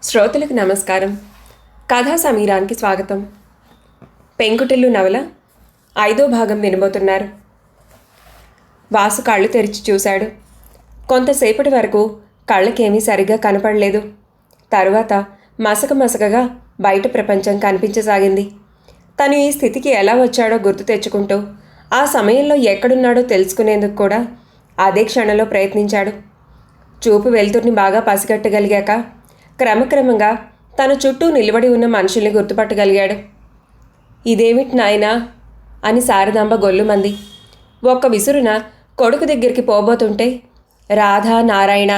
శ్రోతలకు నమస్కారం. కథా సమీరానికి స్వాగతం. పెంకుటిల్లు నవల 5వ భాగం వినబోతున్నారు. వాసు కళ్ళు తెరిచి చూశాడు. కొంతసేపటి వరకు కళ్ళకేమీ సరిగ్గా కనపడలేదు. తరువాత మసకగా బయట ప్రపంచం కనిపించసాగింది. తను ఈ స్థితికి ఎలా వచ్చాడో గుర్తు తెచ్చుకుంటూ ఆ సమయంలో ఎక్కడున్నాడో తెలుసుకునేందుకు కూడా అదే క్షణంలో ప్రయత్నించాడు. చూపు వెలుతురిని బాగా పసిగట్టగలిగాక క్రమక్రమంగా తన చుట్టూ నిలబడి ఉన్న మనుషుల్ని గుర్తుపట్టగలిగాడు. ఇదేమిటి నాయనా అని శారదాంబ గొల్లుమంది. ఒక్క విసురున కొడుకు దగ్గరికి పోబోతుంటే రాధ, నారాయణ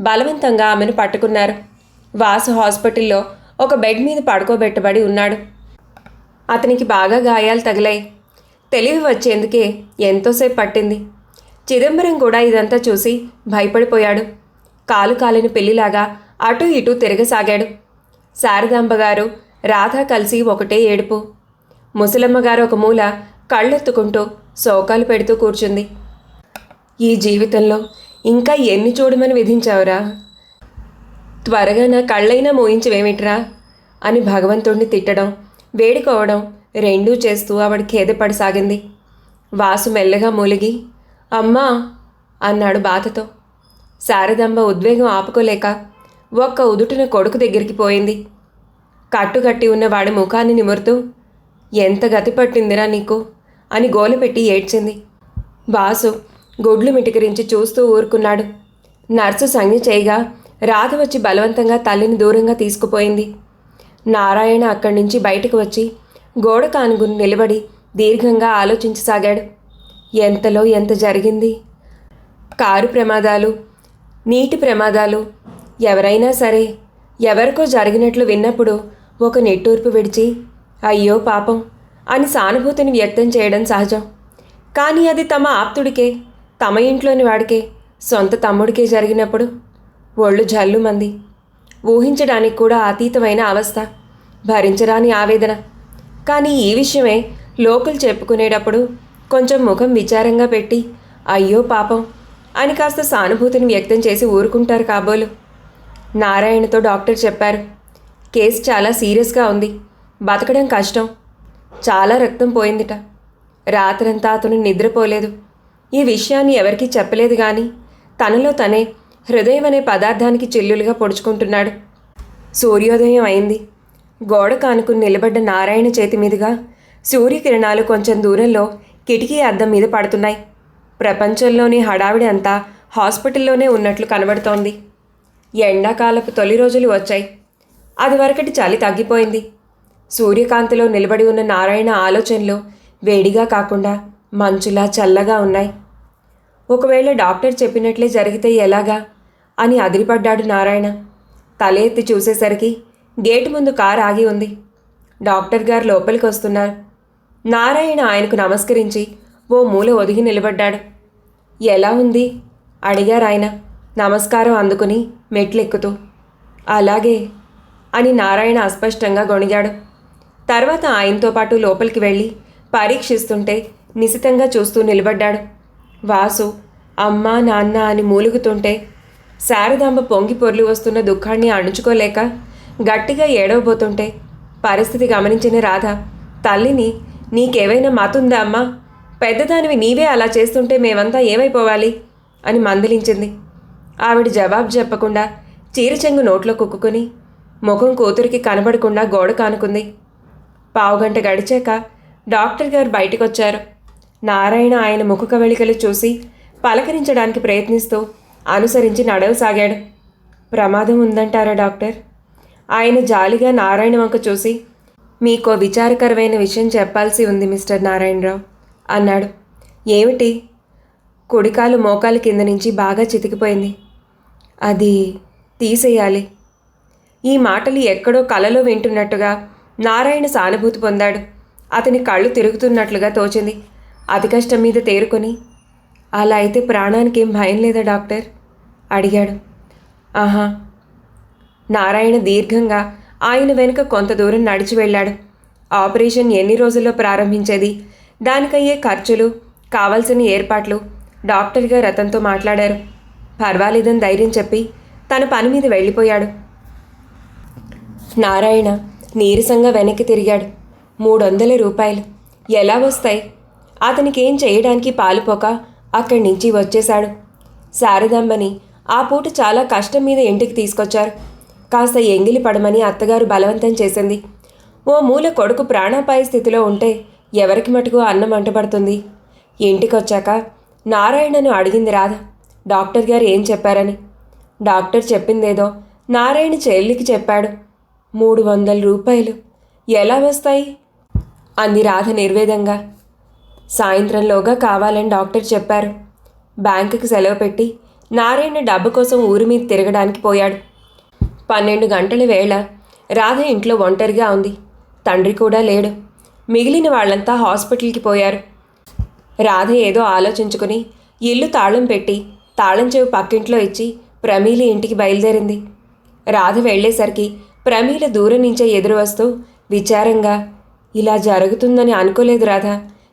బలవంతంగా ఆమెను పట్టుకున్నారు. వాసు హాస్పిటల్లో ఒక బెడ్ మీద పడుకోబెట్టబడి ఉన్నాడు. అతనికి బాగా గాయాలు తగిలాయి. తెలివి వచ్చేందుకే ఎంతోసేపు పట్టింది. చిదంబరం కూడా ఇదంతా చూసి భయపడిపోయాడు. కాలు కాలిన పెళ్లిలాగా అటూ ఇటూ తిరగసాగాడు. శారదాంబగారు, రాధ కలిసి ఒకటే ఏడుపు. ముసలమ్మగారు ఒక మూల కళ్ళెత్తుకుంటూ శోకాలు పెడుతూ కూర్చుంది. ఈ జీవితంలో ఇంకా ఎన్ని చూడమని విధించావురా? త్వరగా నా కళ్ళైనా మోయించవేమిట్రా అని భగవంతుణ్ణి తిట్టడం, వేడుకోవడం రెండూ చేస్తూ ఆవిడ ఖేదపడసాగింది. వాసు మెల్లగా మూలిగి అమ్మా అన్నాడు బాధతో. శారదాంబ ఉద్వేగం ఆపుకోలేక ఒక్క ఉదుటిన కొడుకు దగ్గరికి పోయింది. కట్టుగట్టి ఉన్న వాడి ముఖాన్ని నిమురుతూ ఎంత గతి పట్టిందిరా నీకు అని గోలపెట్టి ఏడ్చింది. వాసు గుడ్లు మిటికరించి చూస్తూ ఊరుకున్నాడు. నర్సు సంజ్ఞ చేయగా రాధ వచ్చి బలవంతంగా తల్లిని దూరంగా తీసుకుపోయింది. నారాయణ అక్కడి నుంచి బయటకు వచ్చి గోడ కానుగుని నిలబడి దీర్ఘంగా ఆలోచించసాగాడు. ఎంతలో ఎంత జరిగింది. కారు ప్రమాదాలు, నీటి ప్రమాదాలు, ఎవరైనా సరే ఎవరికో జరిగినట్లు విన్నప్పుడు ఒక నిట్టూర్పు విడిచి అయ్యో పాపం అని సానుభూతిని వ్యక్తం చేయడం సహజం. కానీ అది తమ ఆప్తుడికే, తమ ఇంట్లోని వాడికే, సొంత తమ్ముడికే జరిగినప్పుడు ఒళ్ళు జల్లుమంది. ఊహించడానికి కూడా అతీతమైన అవస్థ, భరించరాని ఆవేదన. కానీ ఈ విషయమే లోకులు చెప్పుకునేటప్పుడు కొంచెం ముఖం విచారంగా పెట్టి అయ్యో పాపం అని కాస్త సానుభూతిని వ్యక్తం చేసి ఊరుకుంటారు కాబోలు. నారాయణతో డాక్టర్ చెప్పారు, కేసు చాలా సీరియస్గా ఉంది, బతకడం కష్టం. చాలా రక్తం పోయిందిట. రాత్రంతా అతను నిద్రపోలేదు. ఈ విషయాన్ని ఎవరికీ చెప్పలేదు కానీ తనలో తనే హృదయం అనే పదార్థానికి చిల్లులుగా పొడుచుకుంటున్నాడు. సూర్యోదయం అయింది. గోడ కానుకుని నిలబడ్డ నారాయణ చేతి మీదుగా సూర్యకిరణాలు కొంచెం దూరంలో కిటికీ అద్దం మీద పడుతున్నాయి. ప్రపంచంలోని హడావిడి అంతా హాస్పిటల్లోనే ఉన్నట్లు కనబడుతోంది. ఎండాకాలపు తొలి రోజులు వచ్చాయి. అది వరకటి చలి తగ్గిపోయింది. సూర్యకాంతిలో నిలబడి ఉన్న నారాయణ ఆలోచనలు వేడిగా కాకుండా మంచులా చల్లగా ఉన్నాయి. ఒకవేళ డాక్టర్ చెప్పినట్లే జరిగితే ఎలాగా అని అదిరిపడ్డాడు నారాయణ. తల ఎత్తి చూసేసరికి గేటు ముందు కారు ఆగి ఉంది. డాక్టర్ గారు లోపలికి వస్తున్నారు. నారాయణ ఆయనకు నమస్కరించి ఓ మూల ఒదిగి నిలబడ్డాడు. ఎలా ఉంది అడిగారు ఆయన నమస్కారం అందుకుని మెట్లెక్కుతూ. అలాగే అని నారాయణ అస్పష్టంగా గొణిగాడు. తర్వాత ఆయనతో పాటు లోపలికి వెళ్ళి పరీక్షిస్తుంటే నిశితంగా చూస్తూ నిలబడ్డాడు. వాసు అమ్మ నాన్న అని మూలుగుతుంటే శారదాంబ పొంగి పొర్లి వస్తున్న దుఃఖాన్ని అణుచుకోలేక గట్టిగా ఏడవబోతుంటే పరిస్థితి గమనించిన రాధ తల్లిని నీకేవైనా మతుందా అమ్మా? పెద్దదానివి నీవే అలా చేస్తుంటే మేమంతా ఏమైపోవాలి అని మందలించింది. ఆవిడ జవాబు చెప్పకుండా చీరచెంగు నోట్లో కుక్కుని ముఖం కూతురికి కనబడకుండా గోడ కానుకుంది. పావుగంట గడిచాక డాక్టర్ గారు బయటకొచ్చారు. నారాయణ ఆయన ముఖ కవళికలు చూసి పలకరించడానికి ప్రయత్నిస్తూ అనుసరించి నడవసాగాడు. ప్రమాదం ఉందంటారా డాక్టర్? ఆయన జాలిగా నారాయణ వంక చూసి మీకో విచారకరమైన విషయం చెప్పాల్సి ఉంది మిస్టర్ నారాయణరావు అన్నాడు. ఏమిటి? కుడికాలు మోకాలు కింద నుంచి బాగా చితికిపోయింది. అది తీసేయాలి. ఈ మాటలు ఎక్కడో కలలో వింటున్నట్టుగా నారాయణ సానుభూతి పొందాడు. అతని కళ్ళు తిరుగుతున్నట్లుగా తోచింది. అతి కష్టం మీద తేరుకొని అలా అయితే ప్రాణానికేం భయం లేదా డాక్టర్ అడిగాడు. ఆహా. నారాయణ దీర్ఘంగా ఆయన వెనుక కొంత దూరం నడిచి వెళ్ళాడు. ఆపరేషన్ ఎన్ని రోజుల్లో ప్రారంభించేది, దానికయ్యే ఖర్చులు, కావలసిన ఏర్పాట్లు డాక్టర్ గారు అతనితో మాట్లాడారు. పర్వాలేదని ధైర్యం చెప్పి తన పని మీద వెళ్ళిపోయాడు. నారాయణ నీరసంగా వెనక్కి తిరిగాడు. 300 రూపాయలు ఎలా వస్తాయి? అతనికేం చేయడానికి పాలుపోక అక్కడి నుంచి వచ్చేశాడు. శారదాంబని ఆ పూట చాలా కష్టం మీద ఇంటికి తీసుకొచ్చారు. కాస్త ఎంగిలి పడమని అత్తగారు బలవంతం చేసింది. ఓ మూల కొడుకు ప్రాణాపాయ స్థితిలో ఉంటే ఎవరికి మటుకు అన్నం అంటపడుతుంది. ఇంటికొచ్చాక నారాయణను అడిగింది రాధ, డాక్టర్ గారు ఏం చెప్పారని. డాక్టర్ చెప్పిందేదో నారాయణ చెల్లికి చెప్పాడు. 300 రూపాయలు ఎలా వస్తాయి అంది రాధ నిర్వేదంగా. సాయంత్రంలోగా కావాలని డాక్టర్ చెప్పారు. బ్యాంకుకి సెలవు పెట్టి నారాయణ డబ్బు కోసం ఊరి మీద తిరగడానికి పోయాడు. 12 గంటల వేళ రాధ ఇంట్లో ఒంటరిగా ఉంది. తండ్రి కూడా లేడు. మిగిలిన వాళ్ళంతా హాస్పిటల్కి పోయారు. రాధ ఏదో ఆలోచించుకుని ఇల్లు తాళం పెట్టి తాళం చెవి పక్కింట్లో ఇచ్చి ప్రమీల ఇంటికి బయలుదేరింది. రాధ వెళ్ళేసరికి ప్రమీల దూరం నుంచే ఎదురు వస్తూ విచారంగా, ఇలా జరుగుతుందని అనుకోలేదు రాధ,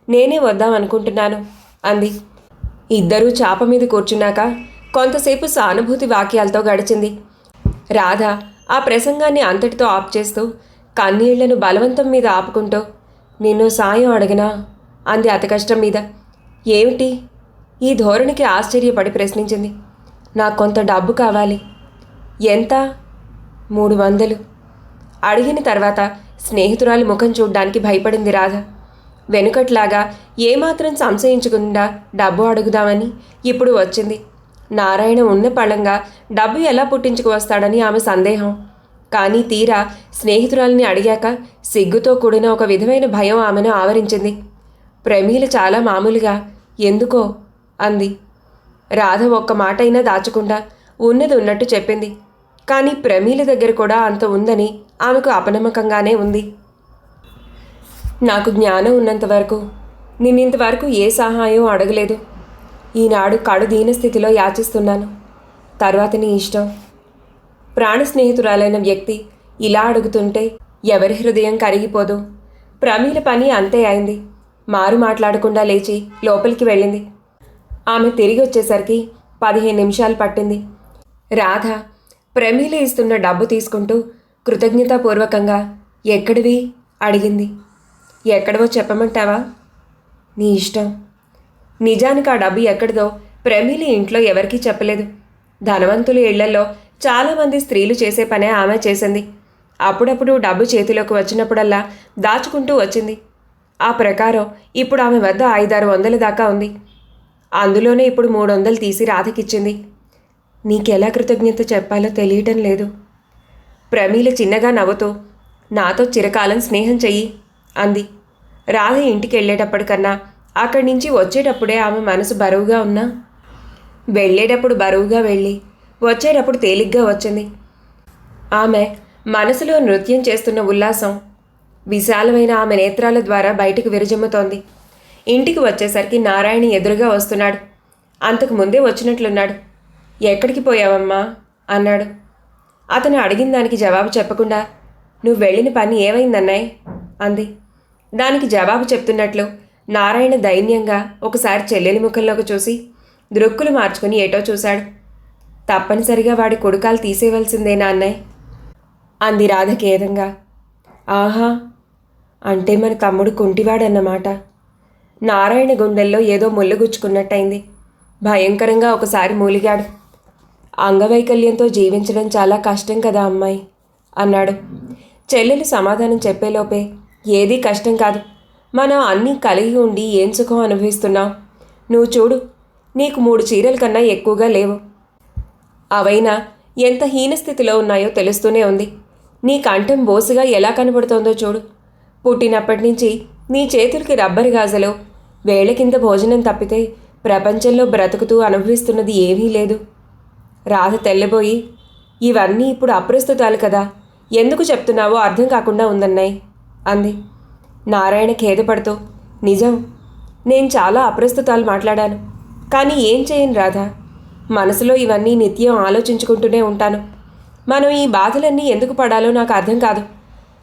నేనే వద్దాం అనుకుంటున్నాను అంది. ఇద్దరూ చాప మీద కూర్చున్నాక కొంతసేపు సానుభూతి వాక్యాలతో గడిచింది. రాధ ఆ ప్రసంగాన్ని అంతటితో ఆప్ చేస్తూ కన్నీళ్లను బలవంతం మీద ఆపుకుంటూ, నిన్ను సాయం అడగనా అంది అతి కష్టం మీద. ఏమిటి? ఈ ధోరణికి ఆశ్చర్యపడి ప్రశ్నించింది. నాకు కొంత డబ్బు కావాలి. ఎంత? 300. అడిగిన తర్వాత స్నేహితురాలి ముఖం చూడ్డానికి భయపడింది రాధ. వెనుకట్లాగా ఏమాత్రం సంశయించకుండా డబ్బు అడుగుదామని ఇప్పుడు వచ్చింది. నారాయణ ఉన్న పళంగా డబ్బు ఎలా పుట్టించుకు వస్తాడని ఆమె సందేహం. కానీ తీరా స్నేహితురాలిని అడిగాక సిగ్గుతో కూడిన ఒక విధమైన భయం ఆమెను ఆవరించింది. ప్రమీల చాలా మామూలుగా ఎందుకో అంది. రాధ ఒక్క మాటైనా దాచకుండా ఉన్నది ఉన్నట్టు చెప్పింది. కానీ ప్రమీల దగ్గర కూడా అంత ఉందని ఆమెకు అపనమ్మకంగానే ఉంది. నాకు జ్ఞానం ఉన్నంతవరకు నిన్నింతవరకు ఏ సహాయం అడగలేదు. ఈనాడు కడు దీనస్థితిలో యాచిస్తున్నాను. తర్వాత నీ ఇష్టం. ప్రాణ స్నేహితురాలైన వ్యక్తి ఇలా అడుగుతుంటే ఎవరి హృదయం కరిగిపోదు. ప్రమీల పని అంతే అయింది. మారు మాట్లాడకుండా లేచి లోపలికి వెళ్ళింది. ఆమె తిరిగి వచ్చేసరికి 15 నిమిషాలు పట్టింది. రాధ ప్రమీల ఇస్తున్న డబ్బు తీసుకుంటూ కృతజ్ఞతాపూర్వకంగా ఎక్కడివి అడిగింది. ఎక్కడవో చెప్పమంటావా? నీ ఇష్టం. నిజానికి ఆ డబ్బు ఎక్కడిదో ప్రమీల ఇంట్లో ఎవరికీ చెప్పలేదు. ధనవంతుల ఇళ్లలో చాలామంది స్త్రీలు చేసే పనే ఆమె చేసింది. అప్పుడప్పుడు డబ్బు చేతిలోకి వచ్చినప్పుడల్లా దాచుకుంటూ వచ్చింది. ఆ ప్రకారం ఇప్పుడు ఆమె వద్ద 500-600 దాకా ఉంది. అందులోనే ఇప్పుడు 300 తీసి రాధకిచ్చింది. నీకెలా కృతజ్ఞత చెప్పాలో తెలియటం లేదు. ప్రమీల చిన్నగా నవ్వుతూ, నాతో చిరకాలం స్నేహం చెయ్యి అంది. రాధ ఇంటికి వెళ్ళేటప్పటికన్నా అక్కడి నుంచి వచ్చేటప్పుడే ఆమె మనసు బరువుగా ఉన్నా, వెళ్ళేటప్పుడు బరువుగా వెళ్ళి వచ్చేటప్పుడు తేలిగ్గా వచ్చింది. ఆమె మనసులో నృత్యం చేస్తున్న ఉల్లాసం విశాలమైన ఆమె నేత్రాల ద్వారా బయటికి విరజిమ్ముతోంది. ఇంటికి వచ్చేసరికి నారాయణ ఎదురుగా వస్తున్నాడు. అంతకు ముందే వచ్చినట్లున్నాడు. ఎక్కడికి పోయావమ్మా అన్నాడు. అతను అడిగిన దానికి జవాబు చెప్పకుండా, నువ్వు వెళ్ళిన పని ఏమైందన్నాయ్ అంది. దానికి జవాబు చెప్తున్నట్లు నారాయణ దైన్యంగా ఒకసారి చెల్లెలి ముఖంలోకి చూసి దృక్కులు మార్చుకుని ఏటో చూశాడు. తప్పనిసరిగా వాడి కొడుకాలు తీసేయవలసిందేనా అన్నయ్య అంది రాధ ఖేదంగా. ఆహా, అంటే మన తమ్ముడు కుంటివాడన్నమాట. నారాయణ గుండెల్లో ఏదో ముళ్ళుగుచ్చుకున్నట్టయింది. భయంకరంగా ఒకసారి మూలిగాడు. అంగవైకల్యంతో జీవించడం చాలా కష్టం కదా అమ్మాయి అన్నాడు. చెల్లెలు సమాధానం చెప్పేలోపే, ఏదీ కష్టం కాదు. మనం అన్నీ కలిగి ఉండి ఏం సుఖం అనుభవిస్తున్నావు. నువ్వు చూడు, నీకు 3 చీరల కన్నా ఎక్కువగా లేవు. అవైనా ఎంత హీనస్థితిలో ఉన్నాయో తెలుస్తూనే ఉంది. నీ కంఠం బోసుగా ఎలా కనబడుతోందో చూడు. పుట్టినప్పటి నుంచి నీ చేతులకి రబ్బరు గాజలో వేళ కింద భోజనం తప్పితే ప్రపంచంలో బ్రతుకుతూ అనుభవిస్తున్నది ఏమీ లేదు. రాధ తెల్లబోయి, ఇవన్నీ ఇప్పుడు అప్రస్తుతాలు కదా, ఎందుకు చెప్తున్నావో అర్థం కాకుండా ఉందన్నాయి అంది. నారాయణ ఖేదపడుతూ, నిజం, నేను చాలా అప్రస్తుతాలు మాట్లాడాను. కానీ ఏం చేయను రాధా, మనసులో ఇవన్నీ నిత్యం ఆలోచించుకుంటూనే ఉంటాను. మనం ఈ బాధలన్నీ ఎందుకు పడాలో నాకు అర్థం కాదు.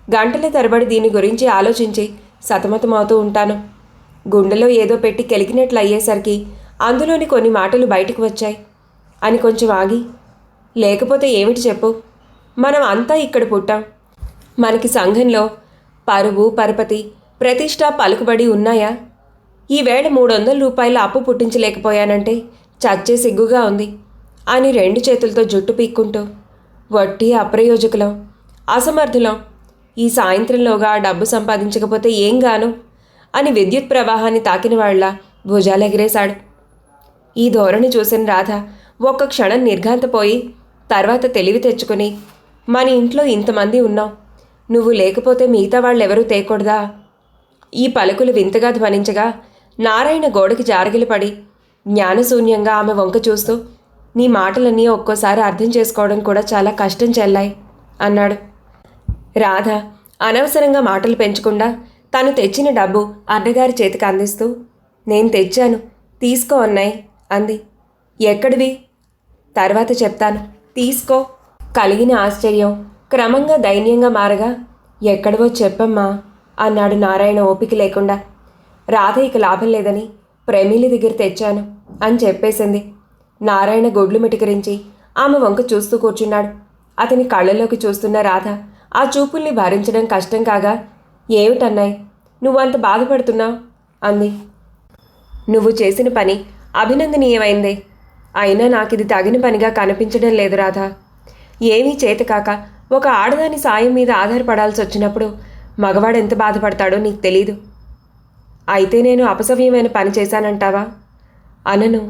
గంటల తరబడి దీని గురించి ఆలోచించి సతమతమవుతూ ఉంటాను. గుండెలో ఏదో పెట్టి కెలికినట్లు అయ్యేసరికి అందులోని కొన్ని మాటలు బయటకు వచ్చాయి అని కొంచెం ఆగి, లేకపోతే ఏమిటి చెప్పు, మనం అంతా ఇక్కడ పుట్టాం. మనకి సంఘంలో పరువు పరపతి ప్రతిష్ట పలుకుబడి ఉన్నాయా? ఈవేళ 300 రూపాయల అప్పు పుట్టించలేకపోయానంటే చచ్చే సిగ్గుగా ఉంది అని 2 చేతులతో జుట్టు పీక్కుంటూ, వట్టి అప్రయోజకులం, అసమర్థులం, ఈ సాయంత్రంలోగా డబ్బు సంపాదించకపోతే ఏం గాను అని విద్యుత్ ప్రవాహాన్ని తాకిన వాళ్ళ భుజాలెగిరేశాడు. ఈ ధోరణి చూసిన రాధ ఒక్క క్షణం నిర్ఘాంతపోయి తర్వాత తెలివి తెచ్చుకుని, మన ఇంట్లో ఇంతమంది ఉన్నాం, నువ్వు లేకపోతే మిగతా వాళ్ళెవరూ తేకూడదా? ఈ పలుకులు వింతగా ధ్వనించగా నారాయణ గోడకి జారగిలిపడి జ్ఞానశూన్యంగా ఆమె వంక చూస్తూ, నీ మాటలన్నీ ఒక్కోసారి అర్థం చేసుకోవడం కూడా చాలా కష్టం చెల్లాయి అన్నాడు. రాధ అనవసరంగా మాటలు పెంచకుండా తను తెచ్చిన డబ్బు అన్నగారి చేతికి అందిస్తూ, నేను తెచ్చాను, తీసుకో అన్నాయ్ అంది. ఎక్కడివి? తర్వాత చెప్తాను, తీసుకో. కలిగిన ఆశ్చర్యం క్రమంగా దైన్యంగా మారగా, ఎక్కడవో చెప్పమ్మా అన్నాడు నారాయణ ఓపిక లేకుండా. రాధ ఇక లాభం లేదని ప్రమీలి దగ్గర తెచ్చాను అని చెప్పేసింది. నారాయణ గొడ్లు మిటికరించి ఆమె వంక చూస్తూ కూర్చున్నాడు. అతని కళ్ళలోకి చూస్తున్న రాధ ఆ చూపుల్ని భరించడం కష్టం కాగా, ఏమిటన్నాయ్ నువ్వంత బాధపడుతున్నావు అంది. నువ్వు చేసిన పని అభినందనీయమైందే, అయినా నాకిది తగిన పనిగా కనిపించడం లేదు రాధా. ఏమీ చేతకాక ఒక ఆడదాని సాయం మీద ఆధారపడాల్సి వచ్చినప్పుడు మగవాడెంత బాధపడతాడో నీకు తెలీదు. అయితే నేను అపసవ్యమైన పని చేశానంటావా? అనను,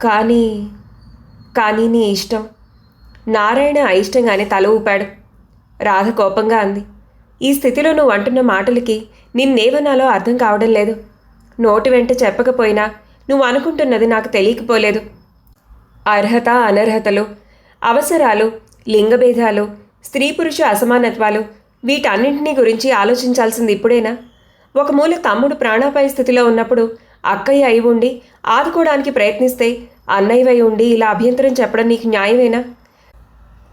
కానీ నీ ఇష్టం. నారాయణ అయిష్టంగానే తల ఊపాడు. రాధ కోపంగా అంది, ఈ స్థితిలో నువ్వు అంటున్న మాటలకి నిన్నేవనాలో అర్థం కావడం లేదు. నోటి వెంట చెప్పకపోయినా నువ్వు అనుకుంటున్నది నాకు తెలియకపోలేదు. అర్హత అనర్హతలు, అవసరాలు, లింగభేదాలు, స్త్రీ పురుష అసమానత్వాలు, వీటన్నింటినీ గురించి ఆలోచించాల్సింది ఇప్పుడేనా? ఒక మూల తమ్ముడు ప్రాణాపాయ స్థితిలో ఉన్నప్పుడు అక్కయ్య అయి ఉండి ఆదుకోవడానికి ప్రయత్నిస్తే అన్నయ్యవై ఉండి ఇలా అభ్యంతరం చెప్పడం నీకు న్యాయమేనా?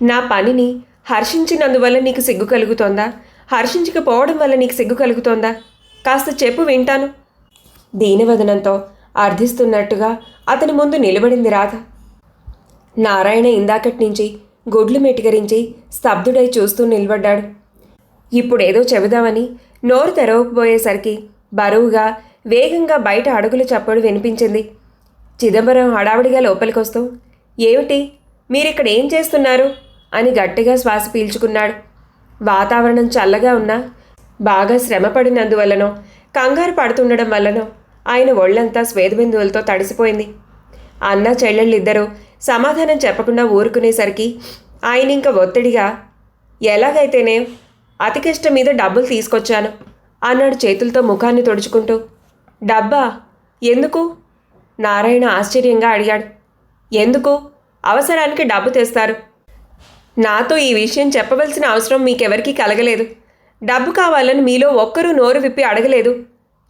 నా పనిని హర్షించినందువల్ల నీకు సిగ్గు కలుగుతోందా? హర్షించకపోవడం వల్ల నీకు సిగ్గు కలుగుతోందా? కాస్త చెప్పు, వింటాను. దీనవదనంతో అర్థిస్తున్నట్టుగా అతని ముందు నిలబడింది రాధ. నారాయణ ఇందాకటి నుంచి గుడ్లు మెటికరించి స్తబ్దుడై చూస్తూ నిలబడ్డాడు. ఇప్పుడేదో చెబుదామని నోరు తెరవకపోయేసరికి బరువుగా వేగంగా బయట అడుగుల చప్పుడు వినిపించింది. చిదంబరం హడావుడిగా లోపలికొస్తూ, ఏమిటి మీరిక్కడ ఏం చేస్తున్నారు అని గట్టిగా శ్వాస పీల్చుకున్నాడు. వాతావరణం చల్లగా ఉన్నా బాగా శ్రమపడినందువల్లనో కంగారు పడుతుండడం వల్లనో ఆయన ఒళ్ళంతా స్వేదబిందువులతో తడిసిపోయింది. అన్న చెల్లెళ్ళిద్దరూ సమాధానం చెప్పకుండా ఊరుకునేసరికి ఆయన ఇంకా ఒత్తిడిగా, ఎలాగైతేనే అతి కష్టం మీద డబ్బులు తీసుకొచ్చాను అన్నాడు చేతులతో ముఖాన్ని తుడుచుకుంటూ. డబ్బా? ఎందుకు? నారాయణ ఆశ్చర్యంగా అడిగాడు. ఎందుకు? అవసరానికి డబ్బు తెస్తారు. నాతో ఈ విషయం చెప్పవలసిన అవసరం మీకెవరికీ కలగలేదు. డబ్బు కావాలని మీలో ఒక్కరూ నోరు విప్పి అడగలేదు.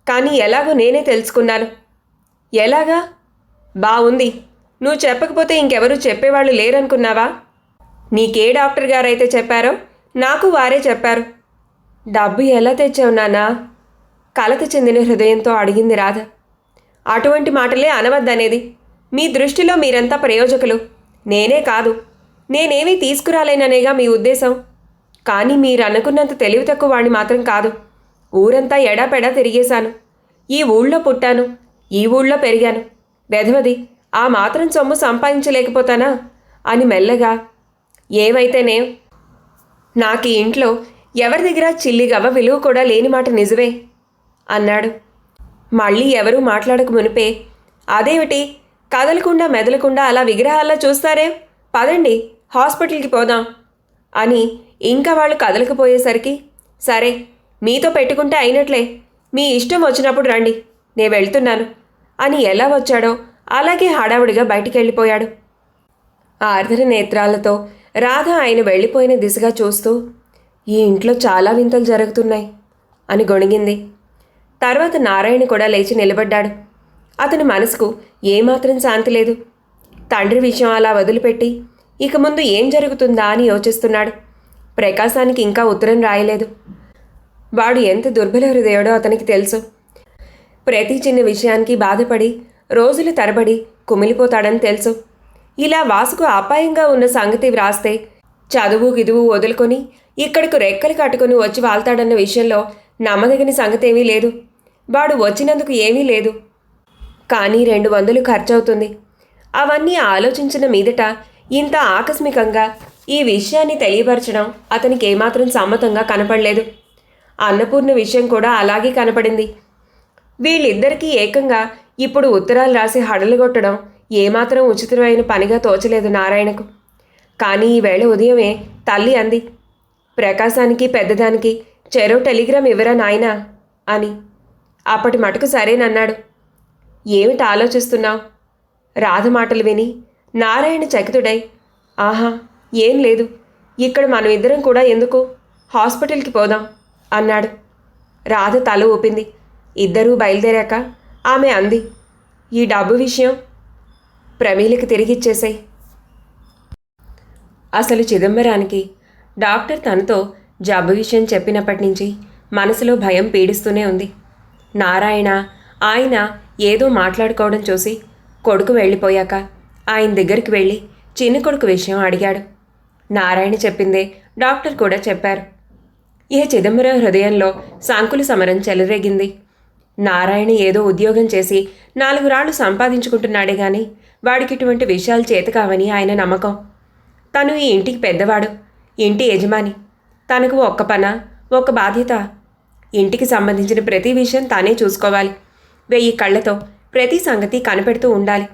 కానీ ఎలాగో నేనే తెలుసుకున్నాను. ఎలాగా? బావుంది. నువ్వు చెప్పకపోతే ఇంకెవరూ చెప్పేవాళ్ళు లేరనుకున్నావా? నీకే డాక్టర్ గారైతే చెప్పారో నాకు వారే చెప్పారు. డబ్బు ఎలా తెచ్చావు నాన్నా? కలత చెందిన హృదయంతో అడిగింది రాధ. అటువంటి మాటలే అనవద్దనేది. మీ దృష్టిలో మీరంతా ప్రయోజకులు. నేనే కాదు. నేనేమీ తీసుకురాలేననేగా మీ ఉద్దేశం. కానీ మీరు అనుకున్నంత తెలివి తక్కువ వాణ్ణి మాత్రం కాదు. ఊరంతా ఎడాపెడా తిరిగేశాను. ఈ ఊళ్ళో పుట్టాను, ఈ ఊళ్ళో పెరిగాను. వెధవది ఆ మాత్రం సొమ్ము సంపాదించలేకపోతానా అని మెల్లగా, ఏవైతేనే నాకు ఈ ఇంట్లో ఎవరి దగ్గర చిల్లిగవ్వ విలువ కూడా లేని మాట నిజమే అన్నాడు. మళ్ళీ ఎవరూ మాట్లాడక మునిపే, అదేమిటి కదలకుండా మెదలకుండా అలా విగ్రహాల్లో చూస్తారే, పదండి హాస్పిటల్కి పోదాం అని ఇంకా వాళ్ళు కదలకపోయేసరికి, సరే మీతో పెట్టుకుంటే అయినట్లే, మీ ఇష్టం వచ్చినప్పుడు రండి, నేను వెళ్తున్నాను అని ఎలా వచ్చాడో అలాగే హడావుడిగా బయటికి వెళ్ళిపోయాడు. ఆర్ద్ర నేత్రాలతో రాధ ఆయన వెళ్ళిపోయిన దిశగా చూస్తూ, ఈ ఇంట్లో చాలా వింతలు జరుగుతున్నాయి అని గొణిగింది. తర్వాత నారాయణ కూడా లేచి నిలబడ్డాడు. అతని మనసుకు ఏమాత్రం శాంతి లేదు. తండ్రి విషయం అలా వదిలిపెట్టి ఇక ముందు ఏం జరుగుతుందా అని యోచిస్తున్నాడు. ప్రకాశానికి ఇంకా ఉత్తరం రాయలేదు. వాడు ఎంత దుర్బల హృదయుడో అతనికి తెలుసు. ప్రతి చిన్న విషయానికి బాధపడి రోజులు తరబడి కుమిలిపోతాడని తెలుసు. ఇలా వాసుకు అపాయంగా ఉన్న సంగతి వ్రాస్తే చదువు గిదువు వదులుకొని ఇక్కడికి రెక్కలు కట్టుకుని వచ్చి వాళ్తాడన్న విషయంలో నమ్మదగిన సంగతేమీ లేదు. వాడు వచ్చినందుకు ఏమీ లేదు, కానీ 200 ఖర్చవుతుంది. అవన్నీ ఆలోచించిన మీదట ఇంత ఆకస్మికంగా ఈ విషయాన్ని తెలియపరచడం అతనికి ఏమాత్రం సమ్మతంగా కనపడలేదు. అన్నపూర్ణ విషయం కూడా అలాగే కనపడింది. వీళ్ళిద్దరికీ ఏకంగా ఇప్పుడు ఉత్తరాలు రాసి హడలుగొట్టడం ఏమాత్రం ఉచితమైన పనిగా తోచలేదు నారాయణకు. కానీ ఈవేళ ఉదయమే తల్లి అంది, ప్రకాశానికి పెద్దదానికి చెరో టెలిగ్రామ్ ఇవ్వరా నాయనా అని. అప్పటి మటుకు సరేనన్నాడు. ఏమిటి ఆలోచిస్తున్నావు? రాధ మాటలు విని నారాయణ చకితుడై, ఆహా ఏం లేదు, ఇక్కడ మనమిద్దరం కూడా ఎందుకు, హాస్పిటల్కి పోదాం అన్నాడు. రాధ తల ఊపింది. ఇద్దరూ బయలుదేరాక ఆమె అంది, ఈ డబ్బు విషయం ప్రమీలకి తిరిగిచ్చేసాయి. అసలు చిదంబరానికి డాక్టర్ తనతో జబ్బు విషయం చెప్పినప్పటి నుంచి మనసులో భయం పీడిస్తూనే ఉంది. నారాయణ ఆయన ఏదో మాట్లాడుకోవడం చూసి కొడుకు వెళ్ళిపోయాక ఆయన దగ్గరికి వెళ్ళి చిన్న కొడుకు విషయం అడిగాడు. నారాయణ చెప్పిందే డాక్టర్ కూడా చెప్పారు. ఇహ చిదంబరం హృదయంలో సాంకుల సమరం చెలరేగింది. నారాయణ ఏదో ఉద్యోగం చేసి 4 రాళ్లు సంపాదించుకుంటున్నాడే గాని వాడికి ఇటువంటి విషయాలు చేతకావని ఆయన నమ్మకం. తను ఈ ఇంటికి పెద్దవాడు, ఇంటి యజమాని. తనకు ఒక్క పన, ఒక్క బాధ్యత. ఇంటికి సంబంధించిన ప్రతి విషయం తానే చూసుకోవాలి. 1000 కళ్లతో ప్రతి సంగతి కనిపెడుతూ ఉండాలి.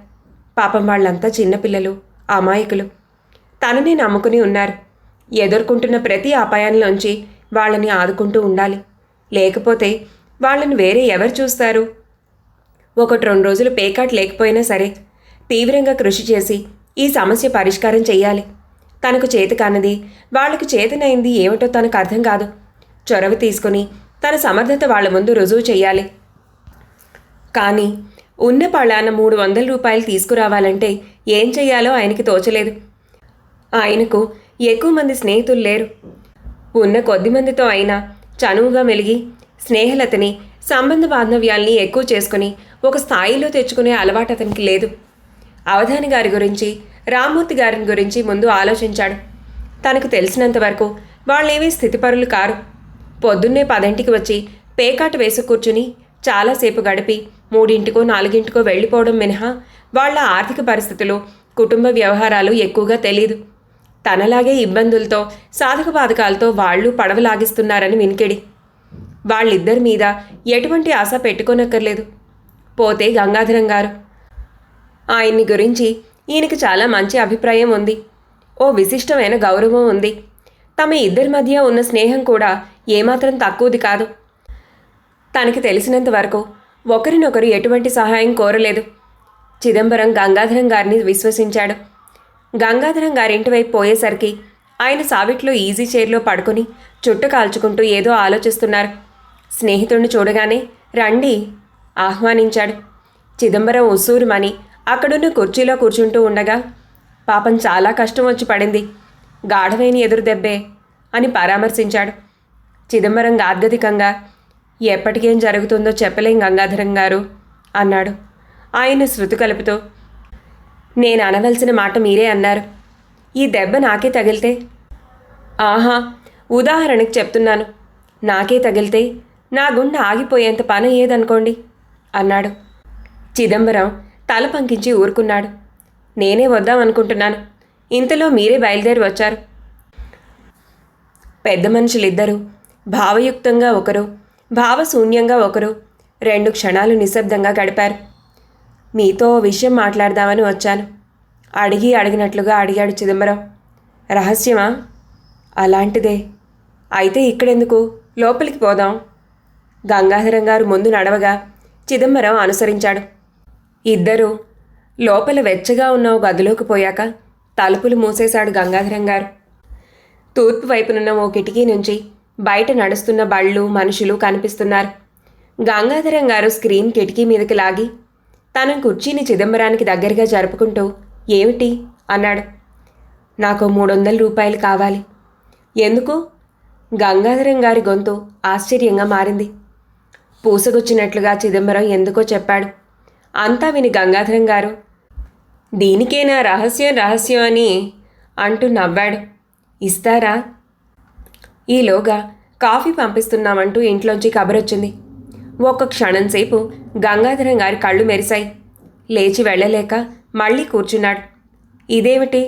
పాపం వాళ్ళంతా చిన్నపిల్లలు, అమాయకులు. తనని నమ్ముకుని ఉన్నారు. ఎదుర్కొంటున్న ప్రతి అపాయంలోంచి వాళ్ళని ఆదుకుంటూ ఉండాలి. లేకపోతే వాళ్ళని వేరే ఎవరు చూస్తారు? 1-2 రోజులు పేకాట్ లేకపోయినా సరే తీవ్రంగా కృషి చేసి ఈ సమస్య పరిష్కారం చెయ్యాలి. తనకు చేత కానిది, వాళ్లకు చేతనైంది ఏమిటో తనకు అర్థం కాదు. చొరవ తీసుకుని తన సమర్థత వాళ్ల ముందు రుజువు చెయ్యాలి. కానీ ఉన్న పళ్ళాన 300 రూపాయలు తీసుకురావాలంటే ఏం చెయ్యాలో ఆయనకి తోచలేదు. ఆయనకు ఎక్కువ మంది స్నేహితులు లేరు. ఉన్న కొద్ది మందితో అయినా చనువుగా మెలిగి స్నేహలతని, సంబంధ బాంధవ్యాల్ని ఎక్కువ చేసుకుని ఒక స్థాయిలో తెచ్చుకునే అలవాటు అతనికి లేదు. అవధాని గారి గురించి, రామ్మూర్తి గారిని గురించి ముందు ఆలోచించాడు. తనకు తెలిసినంతవరకు వాళ్ళేమీ స్థితిపరులు కారు. పొద్దున్నే 10ంటికి వచ్చి పేకాట వేసి కూర్చుని చాలాసేపు గడిపి 3ంటికో 4ంటికో వెళ్ళిపోవడం మినహా వాళ్ల ఆర్థిక పరిస్థితులు, కుటుంబ వ్యవహారాలు ఎక్కువగా తెలీదు. తనలాగే ఇబ్బందులతో, సాధక బాధకాలతో వాళ్ళు పడవలాగిస్తున్నారని వినికిడి. వాళ్ళిద్దరి మీద ఎటువంటి ఆశ పెట్టుకోనక్కర్లేదు. పోతే గంగాధరం గారు. ఆయన్ని గురించి ఈయనకి చాలా మంచి అభిప్రాయం ఉంది. ఓ విశిష్టమైన గౌరవం ఉంది. తమ ఇద్దరి మధ్య ఉన్న స్నేహం కూడా ఏమాత్రం తక్కువది కాదు. తనకి తెలిసినంత వరకు ఒకరినొకరు ఎటువంటి సహాయం కోరలేదు. చిదంబరం గంగాధరం గారిని విశ్వసించాడు. గంగాధరం గారింటి వైపు పోయేసరికి ఆయన సావిట్లో ఈజీ చైర్లో పడుకుని చుట్ట కాల్చుకుంటూ ఏదో ఆలోచిస్తున్నారు. స్నేహితుడిని చూడగానే రండి ఆహ్వానించాడు. చిదంబరం ఉస్సూరుమని అక్కడున్న కుర్చీలో కూర్చుంటూ ఉండగా, పాపం చాలా కష్టం వచ్చి పడింది, గాఢమైన ఎదురు దెబ్బే అని పరామర్శించాడు. చిదంబరం గాద్గదికంగా, ఎప్పటికేం జరుగుతుందో చెప్పలేం గంగాధరం గారు అన్నాడు. ఆయన శృతి కలుపుతూ, నేను అనవలసిన మాట మీరే అన్నారు. ఈ దెబ్బ నాకే తగిలితే? ఆహా, ఉదాహరణకు చెప్తున్నాను. నాకే తగిలితే నా గుండె ఆగిపోయేంత పని ఏదనుకోండి అన్నాడు. చిదంబరం తల పంకించి ఊరుకున్నాడు. నేనే వద్దామనుకుంటున్నాను. ఇంతలో మీరే బయలుదేరి వచ్చారు. పెద్ద మనుషులిద్దరూ భావయుక్తంగా ఒకరు, భావశూన్యంగా ఒకరు 2 క్షణాలు నిశ్శబ్దంగా గడిపారు. మీతో విషయం మాట్లాడదామని వచ్చాను అడిగినట్లుగా అడిగాడు చిదంబరం. రహస్యమా? అలాంటిదే. అయితే ఇక్కడెందుకు, లోపలికి పోదాం. గంగాధరం గారు ముందు నడవగా చిదంబరం అనుసరించాడు. ఇద్దరూ లోపల వెచ్చగా ఉన్న ఓ గదిలోకి పోయాక తలుపులు మూసేశాడు గంగాధరం గారు. తూర్పు వైపునున్న ఓ కిటికీ నుంచి బయట నడుస్తున్న బళ్ళు, మనుషులు కనిపిస్తున్నారు. గంగాధరం గారు స్క్రీన్ కిటికీ మీదకి లాగి తన కుర్చీని చిదంబరానికి దగ్గరగా జరుపుకుంటూ, ఏమిటి అన్నాడు. నాకు 300 రూపాయలు కావాలి. ఎందుకు? గంగాధరం గారి గొంతు ఆశ్చర్యంగా మారింది. పూసగుచ్చినట్లుగా చిదంబరం ఎందుకో చెప్పాడు. అంతా విని గంగాధరం గారు, దీనికేనా రహస్యం అని అంటూ నవ్వాడు. ఇస్తారా? ఈలోగా కాఫీ పంపిస్తున్నామంటూ ఇంట్లోంచి కబరొచ్చింది. ఒక్క క్షణం సేపు గంగాధరం గారి కళ్ళు మెరిశాయి. లేచి వెళ్ళలేక మళ్ళీ కూర్చున్నాడు. ఇదేమిటి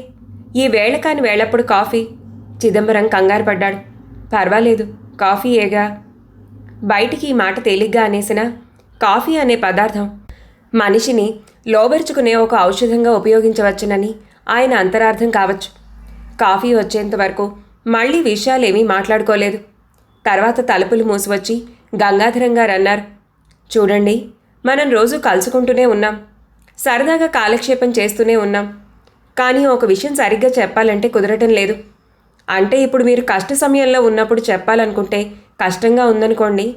ఈ వేళ కాని వేళప్పుడు కాఫీ? చిదంబరం కంగారు పడ్డాడు. పర్వాలేదు, కాఫీయేగా. బయటికి ఈ మాట తేలిగ్గా అనేసినా కాఫీ అనే పదార్థం మనిషిని లోబరుచుకునే ఒక ఔషధంగా ఉపయోగించవచ్చునని ఆయన అంతరార్థం కావచ్చు. కాఫీ వచ్చేంత వరకు మళ్ళీ విషయాలేమీ మాట్లాడుకోలేదు. తర్వాత తలుపులు మూసివచ్చి గంగాధరం గారు అన్నారు, చూడండి, మనం రోజు కలుసుకుంటూనే ఉన్నాం, సరదాగా కాలక్షేపం చేస్తూనే ఉన్నాం. కానీ ఒక విషయం సరిగ్గా చెప్పాలంటే కుదరటం లేదు. అంటే ఇప్పుడు మీరు కష్ట సమయంలో ఉన్నప్పుడు చెప్పాలనుకుంటే కష్టంగా ఉందనుకోండి,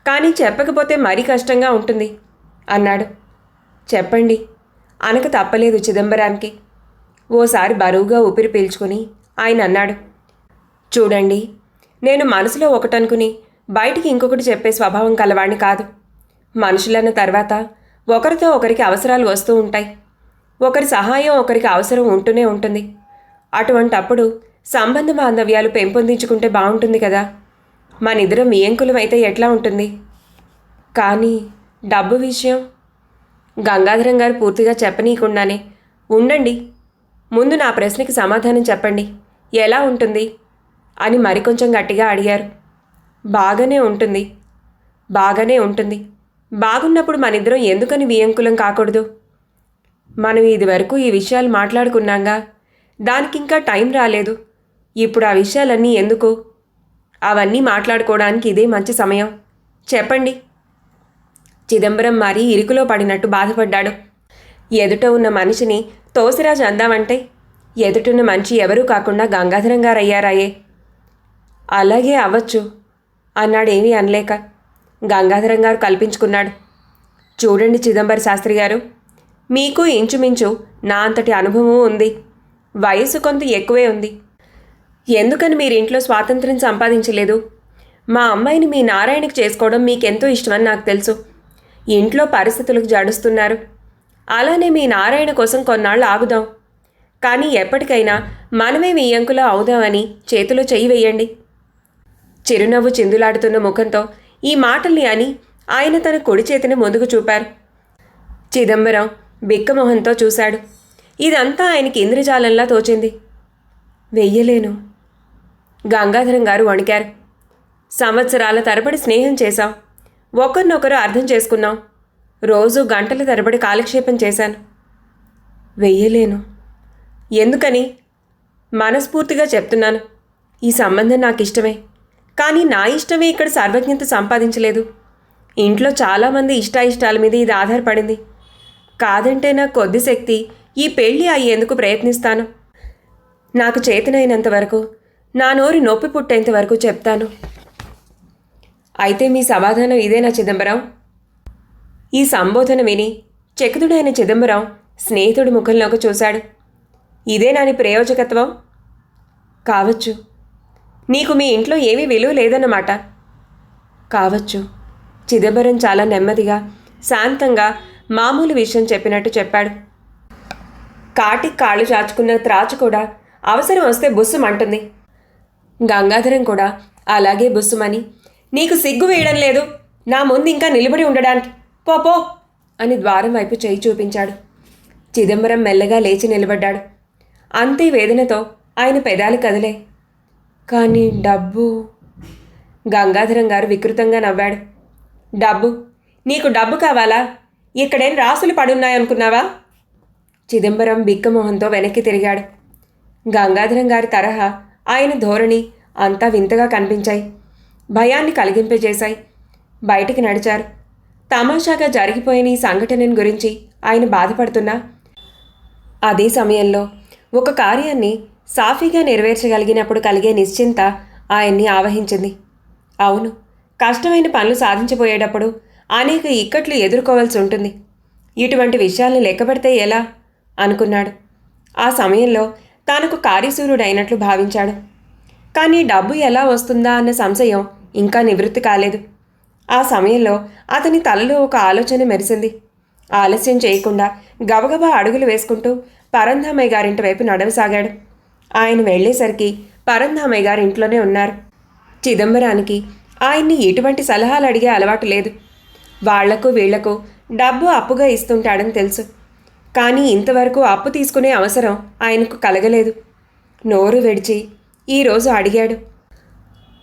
కానీ చెప్పకపోతే మరీ కష్టంగా ఉంటుంది అన్నాడు. చెప్పండి అనక తప్పలేదు చిదంబరానికి. ఓసారి బరువుగా ఊపిరి పీల్చుకుని ఆయన అన్నాడు, చూడండి, నేను మనసులో ఒకటనుకుని బయటికి ఇంకొకటి చెప్పే స్వభావం కలవాణ్ణి కాదు. మనుషులన్న తర్వాత ఒకరితో ఒకరికి అవసరాలు వస్తూ ఉంటాయి. ఒకరి సహాయం ఒకరికి అవసరం ఉంటూనే ఉంటుంది. అటువంటప్పుడు సంబంధ బాంధవ్యాలు పెంపొందించుకుంటే బాగుంటుంది కదా. మనిద్దరం వియంకులం అయితే ఎట్లా ఉంటుంది? కానీ డబ్బు విషయం గంగాధరం గారు పూర్తిగా చెప్పనీయకుండానే, ఉండండి, ముందు నా ప్రశ్నకి సమాధానం చెప్పండి, ఎలా ఉంటుంది అని మరికొంచెం గట్టిగా అడిగారు. బాగానే ఉంటుంది, బాగానే ఉంటుంది. బాగున్నప్పుడు మనిద్దరం ఎందుకని వియంకులం కాకూడదు? మనం ఇదివరకు ఈ విషయాలు మాట్లాడుకున్నాంగా, దానికింకా టైం రాలేదు. ఇప్పుడు ఆ విషయాలన్నీ ఎందుకు? అవన్నీ మాట్లాడుకోవడానికి ఇదే మంచి సమయం. చెప్పండి. చిదంబరం మరీ ఇరుకులో పడినట్టు బాధపడ్డాడు. ఎదుట ఉన్న మనిషిని తోసిరాజు అందామంటే ఎదుటున్న మనిషి ఎవరూ కాకుండా గంగాధరం గారు అయ్యారాయే. అలాగే అవ్వచ్చు అన్నాడేమీ అనలేక. గంగాధరం గారు కల్పించుకున్నాడు. చూడండి చిదంబర శాస్త్రి గారు, మీకు ఇంచుమించు నా అంతటి అనుభవం ఉంది. వయసు కొంత ఎక్కువే ఉంది. ఎందుకని మీరింట్లో స్వాతంత్ర్యం సంపాదించలేదు? మా అమ్మాయిని మీ నారాయణకి చేసుకోవడం మీకెంతో ఇష్టమని నాకు తెలుసు. ఇంట్లో పరిస్థితులకు జడుస్తున్నారు. అలానే మీ నారాయణ కోసం కొన్నాళ్ళు ఆగుదాం. కానీ ఎప్పటికైనా మనమే మీ అంకులా అవుదామని చేతిలో చెయ్యి వేయండి. చిరునవ్వు చిందులాడుతున్న ముఖంతో ఈ మాటల్ని అని ఆయన తన కుడి చేతిని ముందుకు చూపారు. చిదంబరం బిక్కమొహంతో చూశాడు. ఇదంతా ఆయనకి ఇంద్రజాలంలా తోచింది. వెయ్యలేను. గంగాధరం గారు వణికారు. సంవత్సరాల తరబడి స్నేహం చేశాం. ఒకరినొకరు అర్థం చేసుకున్నాం. రోజు గంటల తరబడి కాలక్షేపం చేశాను. వెయ్యలేను. ఎందుకని? మనస్ఫూర్తిగా చెప్తున్నాను. ఈ సంబంధం నాకు ఇష్టమే. కానీ నా ఇష్టమే ఇక్కడ సర్వజ్ఞత సంపాదించలేదు. ఇంట్లో చాలామంది ఇష్టాయిష్టాల మీద ఇది ఆధారపడింది. కాదంటే నా కొద్ది శక్తి ఈ పెళ్ళి అయ్యేందుకు ప్రయత్నిస్తాను. నాకు చేతనైనంత వరకు, నా నోరు నొప్పి పుట్టేంత వరకు చెప్తాను. అయితే మీ సమాధానం ఇదేనా చిదంబరం? ఈ సంబోధన విని చకితుడైన చిదంబరం స్నేహితుడి ముఖంలోకి చూశాడు. ఇదేనా నీ ప్రయోజకత్వం? కావచ్చు. నీకు మీ ఇంట్లో ఏమీ విలువ లేదన్నమాట. కావచ్చు. చిదంబరం చాలా నెమ్మదిగా, శాంతంగా మామూలు విషయం చెప్పినట్టు చెప్పాడు. కాటికి కాళ్ళు చాచుకున్న త్రాచు కూడా అవసరం వస్తే బుస్సుమంటుంది. గంగాధరం కూడా అలాగే బుస్సుమని, నీకు సిగ్గు వేయడం లేదు నా ముందు ఇంకా నిలబడి ఉండడానికి, పో అని ద్వారం వైపు చేయి చూపించాడు. చిదంబరం మెల్లగా లేచి నిలబడ్డాడు. అంతే వేదనతో ఆయన పెదాలు కదిలే. కానీ డబ్బు. గంగాధరం గారు వికృతంగా నవ్వాడు. డబ్బు? నీకు డబ్బు కావాలా? ఇక్కడేం రాసులు పడున్నాయనుకున్నావా? చిదంబరం బిక్కమోహంతో వెనక్కి తిరిగాడు. గంగాధరం గారి తరహా, ఆయన ధోరణి అంతా వింతగా కనిపించాయి. భయాన్ని కలిగింపజేశాయి. బయటికి నడిచారు. తమాషాగా జరిగిపోయిన ఈ సంఘటనను గురించి ఆయన బాధపడుతున్నా, అదే సమయంలో ఒక కార్యాన్ని సాఫీగా నెరవేర్చగలిగినప్పుడు కలిగే నిశ్చింత ఆయన్ని ఆవహించింది. అవును, కష్టమైన పనులు సాధించబోయేటప్పుడు అనేక ఇక్కట్లు ఎదుర్కోవాల్సి ఉంటుంది. ఇటువంటి విషయాల్ని లెక్కపెడితే ఎలా అనుకున్నాడు. ఆ సమయంలో తానొక కార్యశూరుడైనట్లు భావించాడు. కానీ డబ్బు ఎలా వస్తుందా అన్న సంశయం ఇంకా నివృత్తి కాలేదు. ఆ సమయంలో అతని తలలో ఒక ఆలోచన మెరిసింది. ఆలస్యం చేయకుండా గబగబా అడుగులు వేసుకుంటూ పరంధామయ్య గారింటి వైపు నడవసాగాడు. ఆయన వెళ్ళేసరికి పరంధామయ్య గారు ఇంట్లోనే ఉన్నారు. చిదంబరానికి ఆయన్ని ఎటువంటి సలహాలు అడిగే అలవాటు లేదు. వాళ్లకు వీళ్లకు డబ్బు అప్పుగా ఇస్తుంటాడని తెలుసు. కానీ ఇంతవరకు అప్పు తీసుకునే అవసరం ఆయనకు కలగలేదు. నోరు విడిచి ఈరోజు అడిగాడు.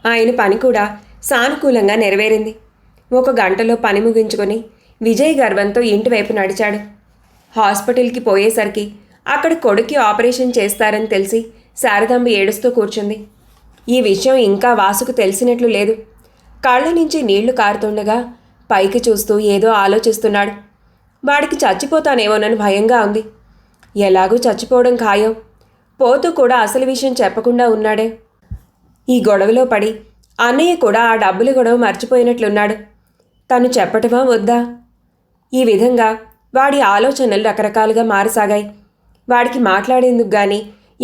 ఆయన పని కూడా సానుకూలంగా నెరవేరింది. 1 గంటలో పని ముగించుకొని విజయ్ గర్వంతో ఇంటివైపు నడిచాడు. హాస్పిటల్కి పోయేసరికి అక్కడ కొడుక్కి ఆపరేషన్ చేస్తారని తెలిసి శారదాంబ ఏడుస్తూ కూర్చుంది. ఈ విషయం ఇంకా వాసుకు తెలిసినట్లు లేదు. కళ్ళ నుంచి నీళ్లు కారుతుండగా పైకి చూస్తూ ఏదో ఆలోచిస్తున్నాడు. వాడికి చచ్చిపోతానేమోనని భయంగా ఉంది. ఎలాగూ చచ్చిపోవడం ఖాయం. పోతూ కూడా అసలు విషయం చెప్పకుండా ఉన్నాడే. ఈ గొడవలో పడి అన్నయ్య కూడా ఆ డబ్బుల గొడవ మర్చిపోయినట్లున్నాడు. తను చెప్పటమా వద్దా? ఈ విధంగా వాడి ఆలోచనలు రకరకాలుగా మారసాగాయి. వాడికి మాట్లాడేందుకు కానీ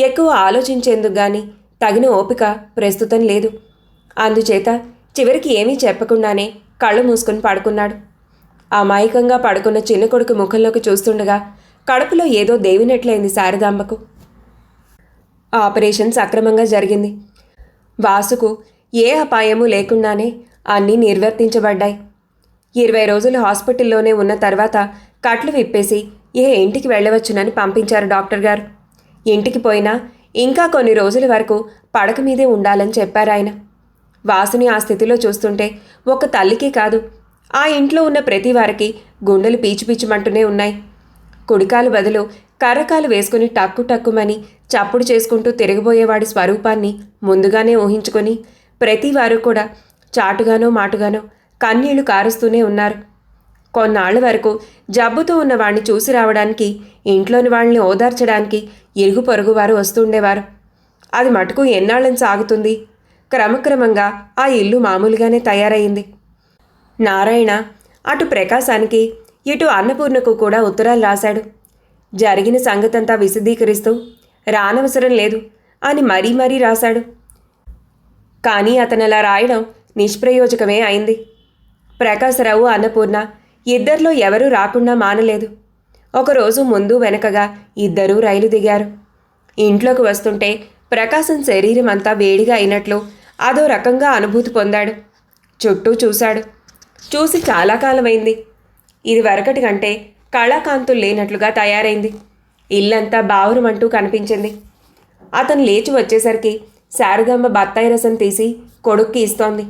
ఎక్కువ ఆలోచించేందుకు కానీ తగిన ఓపిక ప్రస్తుతం లేదు. అందుచేత చివరికి ఏమీ చెప్పకుండానే కళ్ళు మూసుకొని పడుకున్నాడు. అమాయకంగా పడుకున్న చిన్న కొడుకు ముఖంలోకి చూస్తుండగా కడుపులో ఏదో దేవినట్లయింది శారదాంబకు. ఆపరేషన్ సక్రమంగా జరిగింది. వాసుకు ఏ అపాయమూ లేకుండానే అన్నీ నిర్వర్తించబడ్డాయి. 20 రోజులు హాస్పిటల్లోనే ఉన్న తర్వాత కట్లు విప్పేసి ఇంటికి వెళ్ళవచ్చునని పంపించారు డాక్టర్ గారు. ఇంటికి పోయినా ఇంకా కొన్ని రోజుల వరకు పడక మీదే ఉండాలని చెప్పారాయన. వాసుని ఆ స్థితిలో చూస్తుంటే ఒక తల్లికి కాదు, ఆ ఇంట్లో ఉన్న ప్రతి వారికి గుండెలు పీచుపీచుమంటూనే ఉన్నాయి. కుడికాలు బదులు కర్రకాలు వేసుకుని టక్కు టక్కుమని చప్పుడు చేసుకుంటూ తిరగబోయేవాడి స్వరూపాన్ని ముందుగానే ఊహించుకొని ప్రతివారు కూడా చాటుగానో మాటుగానో కన్నీళ్లు కారుస్తూనే ఉన్నారు. కొన్నాళ్ల వరకు జబ్బుతో ఉన్న వాణ్ణి చూసి రావడానికి, ఇంట్లోని వాళ్ళని ఓదార్చడానికి ఇరుగు పొరుగు వారు వస్తుండేవారు. అది మటుకు ఎన్నాళ్ళని సాగుతుంది. క్రమక్రమంగా ఆ ఇల్లు మామూలుగానే తయారయింది. నారాయణ అటు ప్రకాశానికి ఇటు అన్నపూర్ణకు కూడా ఉత్తరాలు రాశాడు. జరిగిన సంగతంతా విశదీకరిస్తూ రానవసరం లేదు అని మరీ మరీ రాశాడు. కానీ అతనలా రాయడం నిష్ప్రయోజకమే అయింది. ప్రకాశరావు, అన్నపూర్ణ ఇద్దరిలో ఎవరూ రాకుండా మానలేదు. ఒకరోజు ముందు వెనకగా ఇద్దరూ రైలు దిగారు. ఇంట్లోకి వస్తుంటే ప్రకాశం శరీరం అంతా వేడిగా అయినట్లు అదో రకంగా అనుభూతి పొందాడు. చుట్టూ చూశాడు. చూసి చాలా కాలమైంది. ఇది వరకటి కంటే కళాకాంతులు లేనట్లుగా తయారైంది. ఇల్లంతా బావురమంటూ కనిపించింది. అతను లేచి వచ్చేసరికి శారదాంబ బత్తాయి రసం తీసి కొడుక్కి ఇస్తోంది.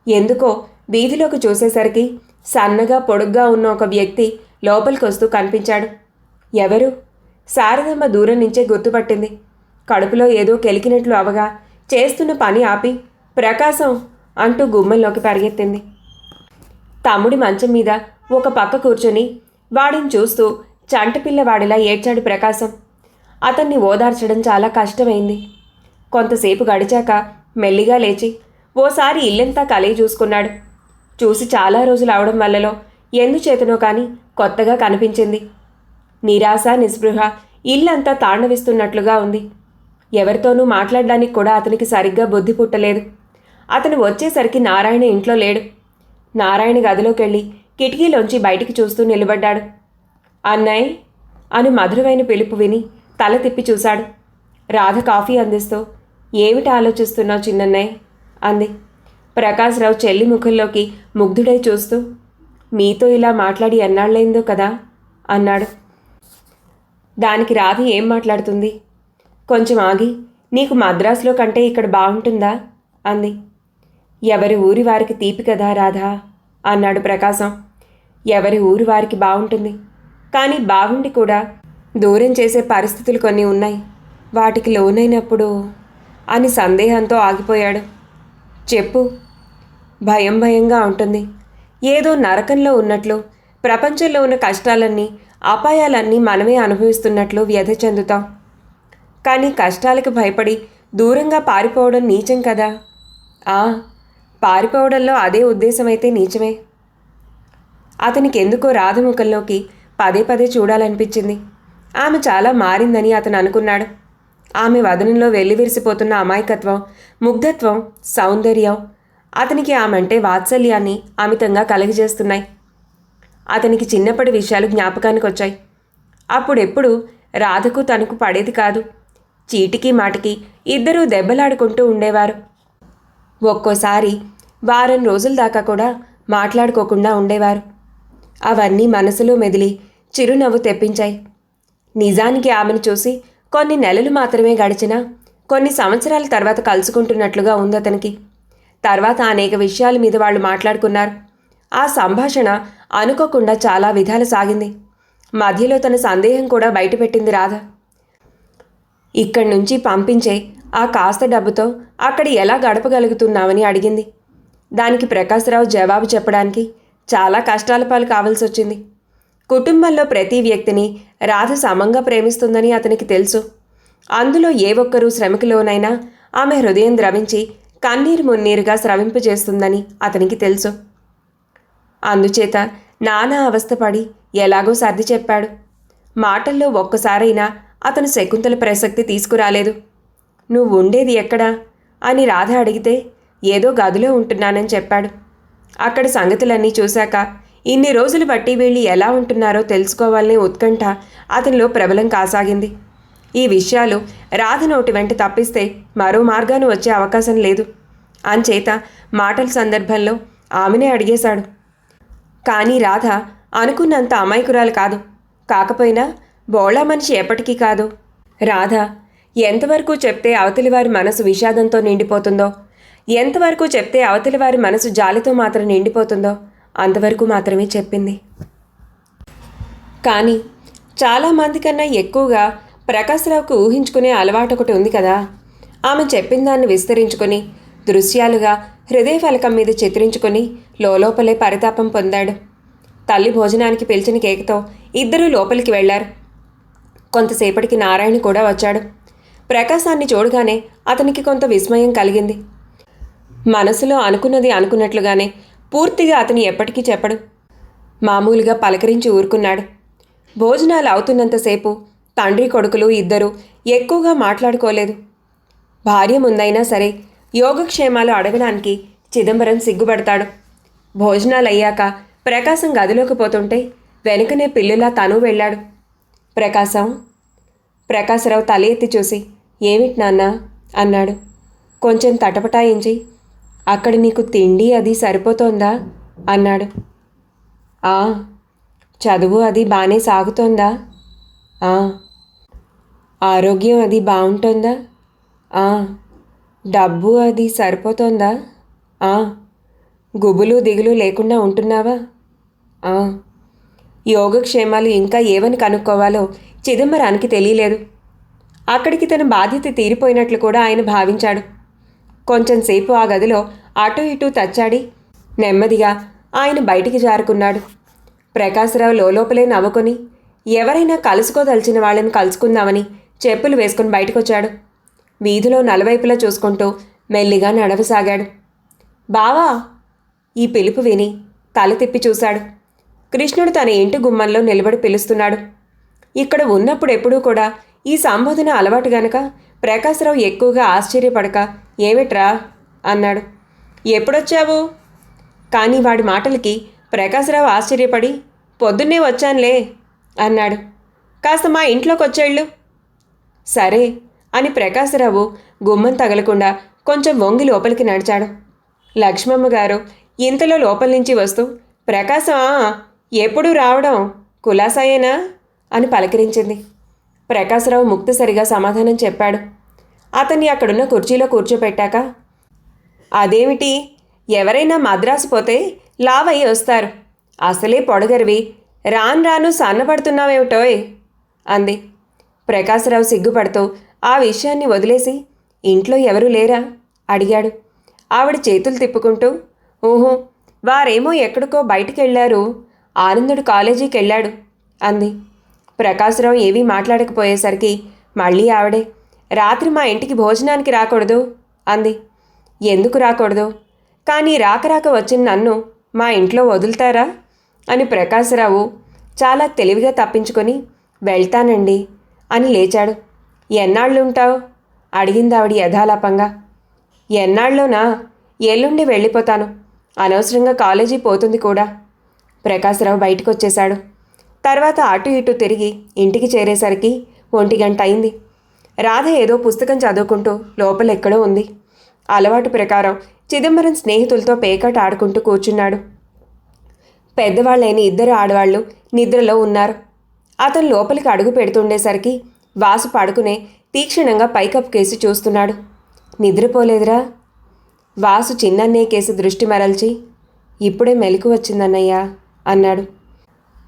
ఎందుకో వీధిలోకి చూసేసరికి సన్నగా పొడుగ్గా ఉన్న ఒక వ్యక్తి లోపలికొస్తూ కనిపించాడు. ఎవరు? శారదాంబ దూరం నుంచే గుర్తుపట్టింది. కడుపులో ఏదో కెలికినట్లు అవగా చేస్తున్న పని ఆపి ప్రకాశం అంటూ గుమ్మంలోకి పరిగెత్తింది. తమ్ముడి మంచం మీద ఒక పక్క కూర్చొని వాడిని చూస్తూ చంటపిల్లవాడిలా ఏడ్చాడు ప్రకాశం. అతన్ని ఓదార్చడం చాలా కష్టమైంది. కొంతసేపు గడిచాక మెల్లిగా లేచి ఓసారి ఇల్లంతా కలిగి చూసుకున్నాడు. చూసి చాలా రోజులు అవడం వల్లలో ఎందుచేతనో కానీ కొత్తగా కనిపించింది. నిరాశ, నిస్పృహ ఇల్లంతా తాండవిస్తున్నట్లుగా ఉంది. ఎవరితోనూ మాట్లాడడానికి కూడా అతనికి సరిగ్గా బుద్ధి పుట్టలేదు. అతను వచ్చేసరికి నారాయణ ఇంట్లో లేడు. నారాయణ గదిలోకెళ్ళి కిటికీలోంచి బయటికి చూస్తూ నిలబడ్డాడు. అన్నయ్య అని మధురమైన పిలుపు విని తల తిప్పి చూశాడు. రాధ కాఫీ అందిస్తూ, ఏమిటి ఆలోచిస్తున్నావు చిన్నన్నయ్య అంది. ప్రకాశ్రావు చెల్లి ముఖంలోకి ముగ్ధుడై చూస్తూ, మీతో ఇలా మాట్లాడి ఎన్నాళ్ళైందో కదా అన్నాడు. దానికి రాధ ఏం మాట్లాడుతుంది? కొంచెం ఆగి, నీకు మద్రాసులో కంటే ఇక్కడ బాగుంటుందా అంది. ఎవరి ఊరి వారికి తీపి కదా రాధా అన్నాడు ప్రకాశం. ఎవరి ఊరి వారికి బాగుంటుంది, కానీ బాగుండి కూడా దూరం చేసే పరిస్థితులు కొన్ని ఉన్నాయి. వాటికి లోనైనప్పుడు అని సందేహంతో ఆగిపోయాడు. చెప్పు. భయం భయంగా ఉంటుంది. ఏదో నరకంలో ఉన్నట్లు, ప్రపంచంలో ఉన్న కష్టాలన్నీ, అపాయాలన్నీ మనమే అనుభవిస్తున్నట్లు వ్యధ చెందుతాం. కానీ కష్టాలకు భయపడి దూరంగా పారిపోవడం నీచం కదా. పారిపోవడంలో అదే ఉద్దేశమైతే నీచమే. అతనికి ఎందుకో రాధముఖంలోకి పదే పదే చూడాలనిపించింది. ఆమె చాలా మారిందని అతను అనుకున్నాడు. ఆమె వదనంలో వెల్లివిరిసిపోతున్న అమాయకత్వం, ముగ్ధత్వం, సౌందర్యం అతనికి ఆమెంటే వాత్సల్యాన్ని అమితంగా కలుగజేస్తున్నాయి. అతనికి చిన్నప్పటి విషయాలు జ్ఞాపకానికి వచ్చాయి. అప్పుడెప్పుడు రాధకు తనకు పడేది కాదు. చీటికి మాటికి ఇద్దరూ దెబ్బలాడుకుంటూ ఉండేవారు. ఒక్కోసారి వారం రోజుల దాకా కూడా మాట్లాడుకోకుండా ఉండేవారు. అవన్నీ మనసులో మెదిలి చిరునవ్వు తెప్పించాయి. నిజానికి ఆమెను చూసి కొన్ని నెలలు మాత్రమే గడిచినా కొన్ని సంవత్సరాల తర్వాత కలుసుకుంటున్నట్లుగా ఉందతనికి. తర్వాత అనేక విషయాల మీద వాళ్ళు మాట్లాడుకున్నారు. ఆ సంభాషణ అనుకోకుండా చాలా విధాలు సాగింది. మధ్యలో తన సందేహం కూడా బయటపెట్టింది రాధ. ఇక్కడి నుంచి పంపించే ఆ కాస్త డబ్బుతో అక్కడ ఎలా గడపగలుగుతున్నామని అడిగింది. దానికి ప్రకాశ్రావు జవాబు చెప్పడానికి చాలా కష్టాల పాలు కావాల్సి వచ్చింది. కుటుంబంలో ప్రతి వ్యక్తిని రాధ సమంగా ప్రేమిస్తుందని అతనికి తెలుసు. అందులో ఏ ఒక్కరూ శ్రమకి లోనైనా ఆమె హృదయం ద్రవించి కన్నీరు మున్నీరుగా స్రవింపజేస్తుందని అతనికి తెలుసు. అందుచేత నానా అవస్థపడి ఎలాగో సర్ది చెప్పాడు. మాటల్లో ఒక్కసారైనా అతను శకుంతల ప్రసక్తి తీసుకురాలేదు. నువ్వు ఉండేది ఎక్కడా అని రాధ అడిగితే ఏదో గదిలో ఉంటున్నానని చెప్పాడు. అక్కడ సంగతులన్నీ చూశాక ఇన్ని రోజులు బట్టి వీళ్ళు ఎలా ఉంటున్నారో తెలుసుకోవాలనే ఉత్కంఠ అతనిలో ప్రబలం కాసాగింది. ఈ విషయాలు రాధ నోటి వెంట తప్పిస్తే మరో మార్గాన వచ్చే అవకాశం లేదు. అంచేత మాటల సందర్భంలో ఆమెనే అడిగేశాడు. కానీ రాధ అనుకున్నంత అమాయకురాలు కాదు. కాకపోయినా బోళా మనిషి ఎప్పటికీ కాదు. రాధ ఎంతవరకు చెప్తే అవతలి వారి మనసు విషాదంతో నిండిపోతుందో, ఎంతవరకు చెప్తే అవతలి వారి మనసు జాలితో మాత్రం నిండిపోతుందో అంతవరకు మాత్రమే చెప్పింది. కానీ చాలామంది కన్నా ఎక్కువగా ప్రకాశ్రావుకు ఊహించుకునే అలవాటు ఒకటి ఉంది కదా. ఆమె చెప్పిన దాన్ని విస్తరించుకొని దృశ్యాలుగా హృదయ ఫలకం మీద చిత్రించుకొని లోపలే పరితాపం పొందాడు. తల్లి భోజనానికి పిలిచిన కేకతో ఇద్దరూ లోపలికి వెళ్లారు. కొంతసేపటికి నారాయణ కూడా వచ్చాడు. ప్రకాశాన్ని చూడగానే అతనికి కొంత విస్మయం కలిగింది. మనసులో అనుకున్నది అనుకున్నట్లుగానే పూర్తిగా అతను ఎప్పటికీ చెప్పడు. మామూలుగా పలకరించి ఊరుకున్నాడు. భోజనాలు అవుతున్నంతసేపు తండ్రి కొడుకులు ఇద్దరూ ఎక్కువగా మాట్లాడుకోలేదు. భార్య ముందైనా సరే యోగక్షేమాలు అడగడానికి చిదంబరం సిగ్గుపడతాడు. భోజనాలయ్యాక ప్రకాశం గదిలోకి పోతుంటే వెనుకనే పిల్లులా తను వెళ్ళాడు. ప్రకాశరావు తల ఎత్తి చూసి ఏమిటి నాన్న అన్నాడు. కొంచెం తటపటాయించి అక్కడ నీకు తిండి అది సరిపోతోందా అన్నాడు. చదువు అది బాగానే సాగుతోందా? ఆరోగ్యం అది బాగుంటుందా? డబ్బు అది సరిపోతోందా? గుబులు దిగులు లేకుండా ఉంటున్నావా? యోగక్షేమాలు ఇంకా ఏమని కనుక్కోవాలో చిదంబరానికి తెలియలేదు. అక్కడికి తన బాధ్యత తీరిపోయినట్లు కూడా ఆయన భావించాడు. కొంచెంసేపు ఆ గదిలో అటూ ఇటూ తచ్చాడి నెమ్మదిగా ఆయన బయటికి జారుకున్నాడు. ప్రకాశ్రావు లోపలే నవ్వుకొని ఎవరైనా కలుసుకోదలిచిన వాళ్ళని కలుసుకుందామని చెప్పులు వేసుకుని బయటకొచ్చాడు. వీధిలో నలువైపులా చూసుకుంటూ మెల్లిగా నడవసాగాడు. బావా! ఈ పిలుపు విని తల తిప్పి చూశాడు. కృష్ణుడు తన ఇంటి గుమ్మంలో నిలబడి పిలుస్తున్నాడు. ఇక్కడ ఉన్నప్పుడు ఎప్పుడూ కూడా ఈ సంబోధన అలవాటు గనక ప్రకాశ్రావు ఎక్కువగా ఆశ్చర్యపడక ఏమిట్రా అన్నాడు. ఎప్పుడొచ్చావు? కానీ వాడి మాటలకి ప్రకాశ్రావు ఆశ్చర్యపడి పొద్దున్నే వచ్చానులే అన్నాడు. కాస్త మా ఇంట్లోకి వచ్చేళ్ళు. సరే అని ప్రకాశ్రావు గుమ్మం తగలకుండా కొంచెం వంగి లోపలికి నడిచాడు. లక్ష్మమ్మ గారు ఇంతలో లోపల నుంచి వస్తూ ప్రకాశమా ఎప్పుడు రావడం కులాసాయేనా అని పలకరించింది. ప్రకాశ్రావు ముక్తసరిగా సమాధానం చెప్పాడు. అతన్ని అక్కడున్న కుర్చీలో కూర్చోపెట్టాక అదేమిటి, ఎవరైనా మద్రాసు పోతే లావయ్యి వస్తారు, అసలే పొడగరివి, రాను రాను సన్నపడుతున్నావేమిటోయ్ అంది. ప్రకాశ్రావు సిగ్గుపడుతూ ఆ విషయాన్ని వదిలేసి ఇంట్లో ఎవరూ లేరా అడిగాడు. ఆవిడ చేతులు తిప్పుకుంటూ ఊహు, వారేమో ఎక్కడికో బయటికెళ్లారు, ఆనందుడు కాలేజీకి వెళ్ళాడు అంది. ప్రకాశ్రావు ఏవీ మాట్లాడకపోయేసరికి మళ్ళీ ఆవిడే రాత్రి మా ఇంటికి భోజనానికి రాకూడదు అంది. ఎందుకు రాకూడదు? కానీ రాక వచ్చిన నన్ను మా ఇంట్లో వదులుతారా అని ప్రకాశ్రావు చాలా తెలివిగా తప్పించుకొని వెళ్తానండి అని లేచాడు. ఎన్నాళ్ళుంటావు అడిగింది ఆవిడ యథాలాపంగా. ఎన్నాళ్ళలోనా? ఎల్లుండి వెళ్ళిపోతాను, అనవసరంగా కాలేజీ పోతుంది కూడా. ప్రకాశ్రావు బయటకు వచ్చేశాడు. తర్వాత అటు ఇటు తిరిగి ఇంటికి చేరేసరికి 1 గంట అయింది. రాధ ఏదో పుస్తకం చదువుకుంటూ లోపలెక్కడో ఉంది. అలవాటు ప్రకారం చిదంబరం స్నేహితులతో పేకాట ఆడుకుంటూ కూర్చున్నాడు. పెద్దవాళ్ళైన ఇద్దరు ఆడవాళ్లు నిద్రలో ఉన్నారు. అతను లోపలికి అడుగు పెడుతుండేసరికి వాసు పడుకునే తీక్షణంగా పైకప్పు కేసి చూస్తున్నాడు. నిద్రపోలేదురా? వాసు చిన్నన్నయ్య కేసి దృష్టి మరల్చి, ఇప్పుడే మెలకు వచ్చిందన్నయ్యా అన్నాడు.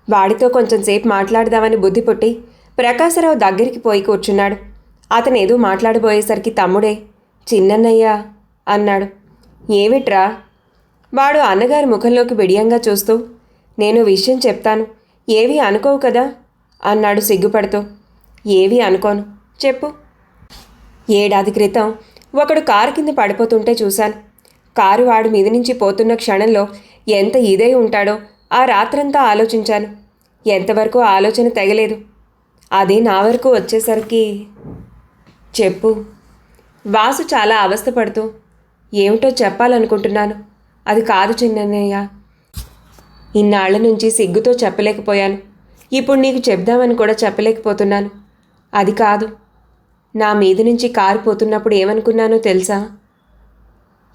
వాడితో కొంచెం సేపు మాట్లాడదామని బుద్ధి పుట్టి ప్రకాశరావు దగ్గరికి పోయి కూర్చున్నాడు. అతను ఏదో మాట్లాడబోయేసరికి తమ్ముడే, చిన్నన్నయ్యా అన్నాడు. ఏమిట్రా? వాడు అన్నగారి ముఖంలోకి బిడియంగా చూస్తూ, నేను విషయం చెప్తాను, ఏవీ అనుకోవు కదా అన్నాడు సిగ్గుపడుతూ. ఏవీ అనుకోను, చెప్పు. ఏడాది క్రితం ఒకడు కారు కింద పడిపోతుంటే చూశాను. కారు వాడు మీద నుంచి పోతున్న క్షణంలో ఎంత ఇదై ఉంటాడో ఆ రాత్రంతా ఆలోచించాను. ఎంతవరకు ఆలోచన తెగలేదు. అదే నా వరకు వచ్చేసరికి. చెప్పు. వాసు చాలా అవస్థపడుతూ, ఏమిటో చెప్పాలనుకుంటున్నాను, అది కాదు చిన్నయ్య. ఇన్నాళ్ల నుంచి సిగ్గుతో చెప్పలేకపోయాను. ఇప్పుడు నీకు చెప్దామని కూడా చెప్పలేకపోతున్నాను. అది కాదు, నా మీద నుంచి కారు పోతున్నప్పుడు ఏమనుకున్నానో తెలుసా?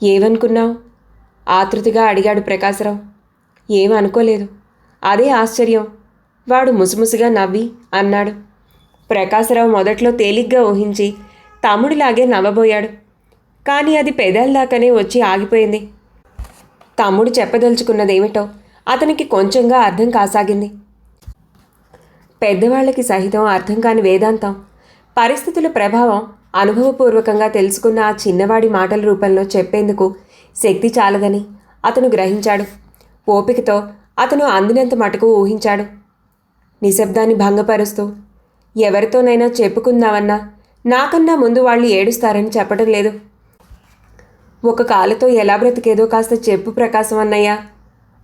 ఏమనుకున్నావు? ఆతృతిగా అడిగాడు ప్రకాశరావు. ఏమనుకోలేదు. అదే ఆశ్చర్యం. వాడు ముసుముసుగా నవ్వి అన్నాడు. ప్రకాశరావు మొదట్లో తేలిగ్గా ఊహించి తమ్ముడిలాగే నవ్వబోయాడు. కానీ అది పెదాల్దాకానే వచ్చి ఆగిపోయింది. తమ్ముడు చెప్పదలుచుకున్నదేమిటో అతనికి కొంచెంగా అర్థం కాసాగింది. పెద్దవాళ్లకి సహితం అర్థం కాని వేదాంతం, పరిస్థితుల ప్రభావం అనుభవపూర్వకంగా తెలుసుకున్న ఆ చిన్నవాడి మాటల రూపంలో చెప్పేందుకు శక్తి చాలదని అతను గ్రహించాడు. ఓపికతో అతను అందినంత మటుకు ఊహించాడు. నిశ్శబ్దాన్ని భంగపరుస్తూ, ఎవరితోనైనా చెప్పుకుందామన్నా నాకన్నా ముందు వాళ్ళు ఏడుస్తారని చెప్పడం లేదు. ఒక కాలుతో ఎలా బ్రతికేదో కాస్త చెప్పు ప్రకాశం అన్నయ్య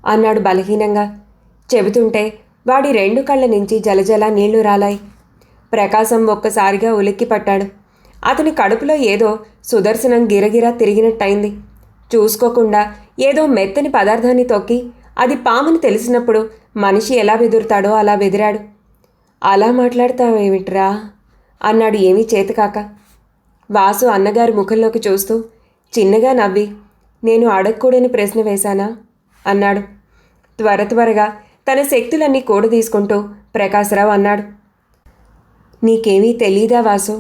అన్నాడు బలహీనంగా. చెబుతుంటే వాడి రెండు కళ్ళ నుంచి జలజల నీళ్లు రాలాయి. ప్రకాశం ఒక్కసారిగా ఉలిక్కి పట్టాడు. అతని కడుపులో ఏదో సుదర్శనం గిరగిరా తిరిగినట్టయింది. చూసుకోకుండా ఏదో మెత్తని పదార్థాన్ని తొక్కి అది పాముని తెలిసినప్పుడు మనిషి ఎలా బెదురుతాడో అలా బెదిరాడు. అలా మాట్లాడతావేమిట్రా అన్నాడు ఏమీ చేతకాక. వాసు అన్నగారి ముఖంలోకి చూస్తూ చిన్నగా నవ్వి, నేను అడగకూడని ప్రశ్న వేశానా అన్నాడు. త్వరగా తన శక్తులన్నీ కూడదీసుకుంటూ ప్రకాశరావు అన్నాడు. నీకేమీ తెలీదా వాసు?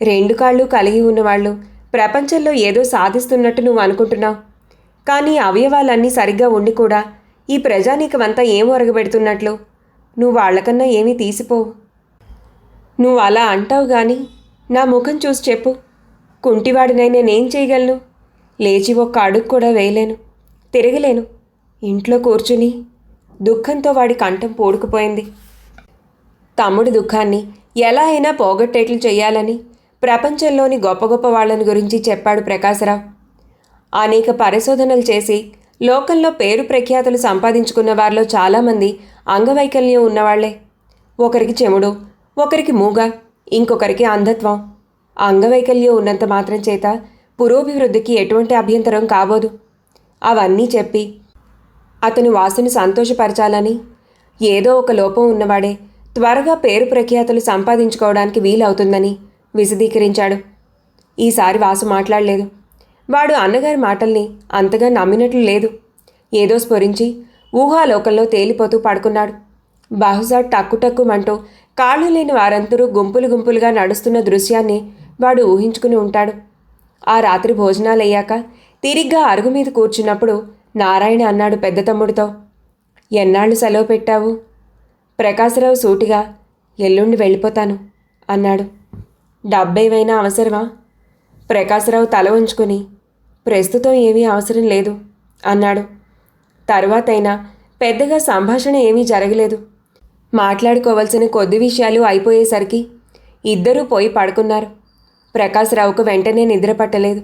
రెండు కాళ్ళు కలిగి ఉన్నవాళ్ళు ప్రపంచంలో ఏదో సాధిస్తున్నట్టు నువ్వు అనుకుంటున్నావు. కానీ అవయవాలన్నీ సరిగ్గా ఉండి కూడా ఈ ప్రజానీకమంతా ఏం ఒరగబెడుతున్నట్లు? నువ్వు వాళ్లకన్నా ఏమీ తీసిపోవు. నువ్వు అలా అంటావు గాని నా ముఖం చూసి చెప్పు. కుంటివాడినై నేనేం చేయగలను? లేచి ఒక్క అడుగు కూడా వేయలేను, తిరగలేను. ఇంట్లో కూర్చుని దుఃఖంతో వాడి కంఠం పూడుకుపోయింది. తమ్ముడి దుఃఖాన్ని ఎలా అయినా పోగొట్టేట్లు చెయ్యాలని ప్రపంచంలోని గొప్ప గొప్ప వాళ్ళని గురించి చెప్పాడు ప్రకాశరావు. అనేక పరిశోధనలు చేసి లోకంలో పేరు ప్రఖ్యాతులు సంపాదించుకున్న వారిలో చాలామంది అంగవైకల్యం ఉన్నవాళ్లే. ఒకరికి చెముడు, ఒకరికి మూగ, ఇంకొకరికి అంధత్వం. అంగవైకల్యం ఉన్నంత మాత్రం చేత పురోభివృద్ధికి ఎటువంటి అభ్యంతరం కాబోదు. అవన్నీ చెప్పి అతను వాసుని సంతోషపరచాలని, ఏదో ఒక లోపం ఉన్నవాడే త్వరగా పేరు ప్రఖ్యాతులు సంపాదించుకోవడానికి వీలవుతుందని విశదీకరించాడు. ఈసారి వాసు మాట్లాడలేదు. వాడు అన్నగారి మాటల్ని అంతగా నమ్మినట్లు లేదు. ఏదో స్ఫురించి ఊహాలోకంలో తేలిపోతూ పడుకున్నాడు. బహుశా టక్కుటక్కుమంటూ కాళ్ళు లేని వారందరూ గుంపులు గుంపులుగా నడుస్తున్న దృశ్యాన్ని వాడు ఊహించుకుని ఉంటాడు. ఆ రాత్రి భోజనాలయ్యాక తిరిగ్గా అరుగు మీద కూర్చున్నప్పుడు నారాయణ అన్నాడు పెద్ద తమ్ముడితో, ఎన్నాళ్ళు సెలవు పెట్టావు? ప్రకాశరావు సూటిగా, ఎల్లుండి వెళ్ళిపోతాను అన్నాడు. డబ్బేవైనా అవసరమా? ప్రకాశరావు తల ఉంచుకుని, ప్రస్తుతం ఏమీ అవసరం లేదు అన్నాడు. తరువాతైనా పెద్దగా సంభాషణ ఏమీ జరగలేదు. మాట్లాడుకోవలసిన కొద్ది విషయాలు అయిపోయేసరికి ఇద్దరూ పోయి పడుకున్నారు. ప్రకాశరావుకు వెంటనే నిద్ర పట్టలేదు.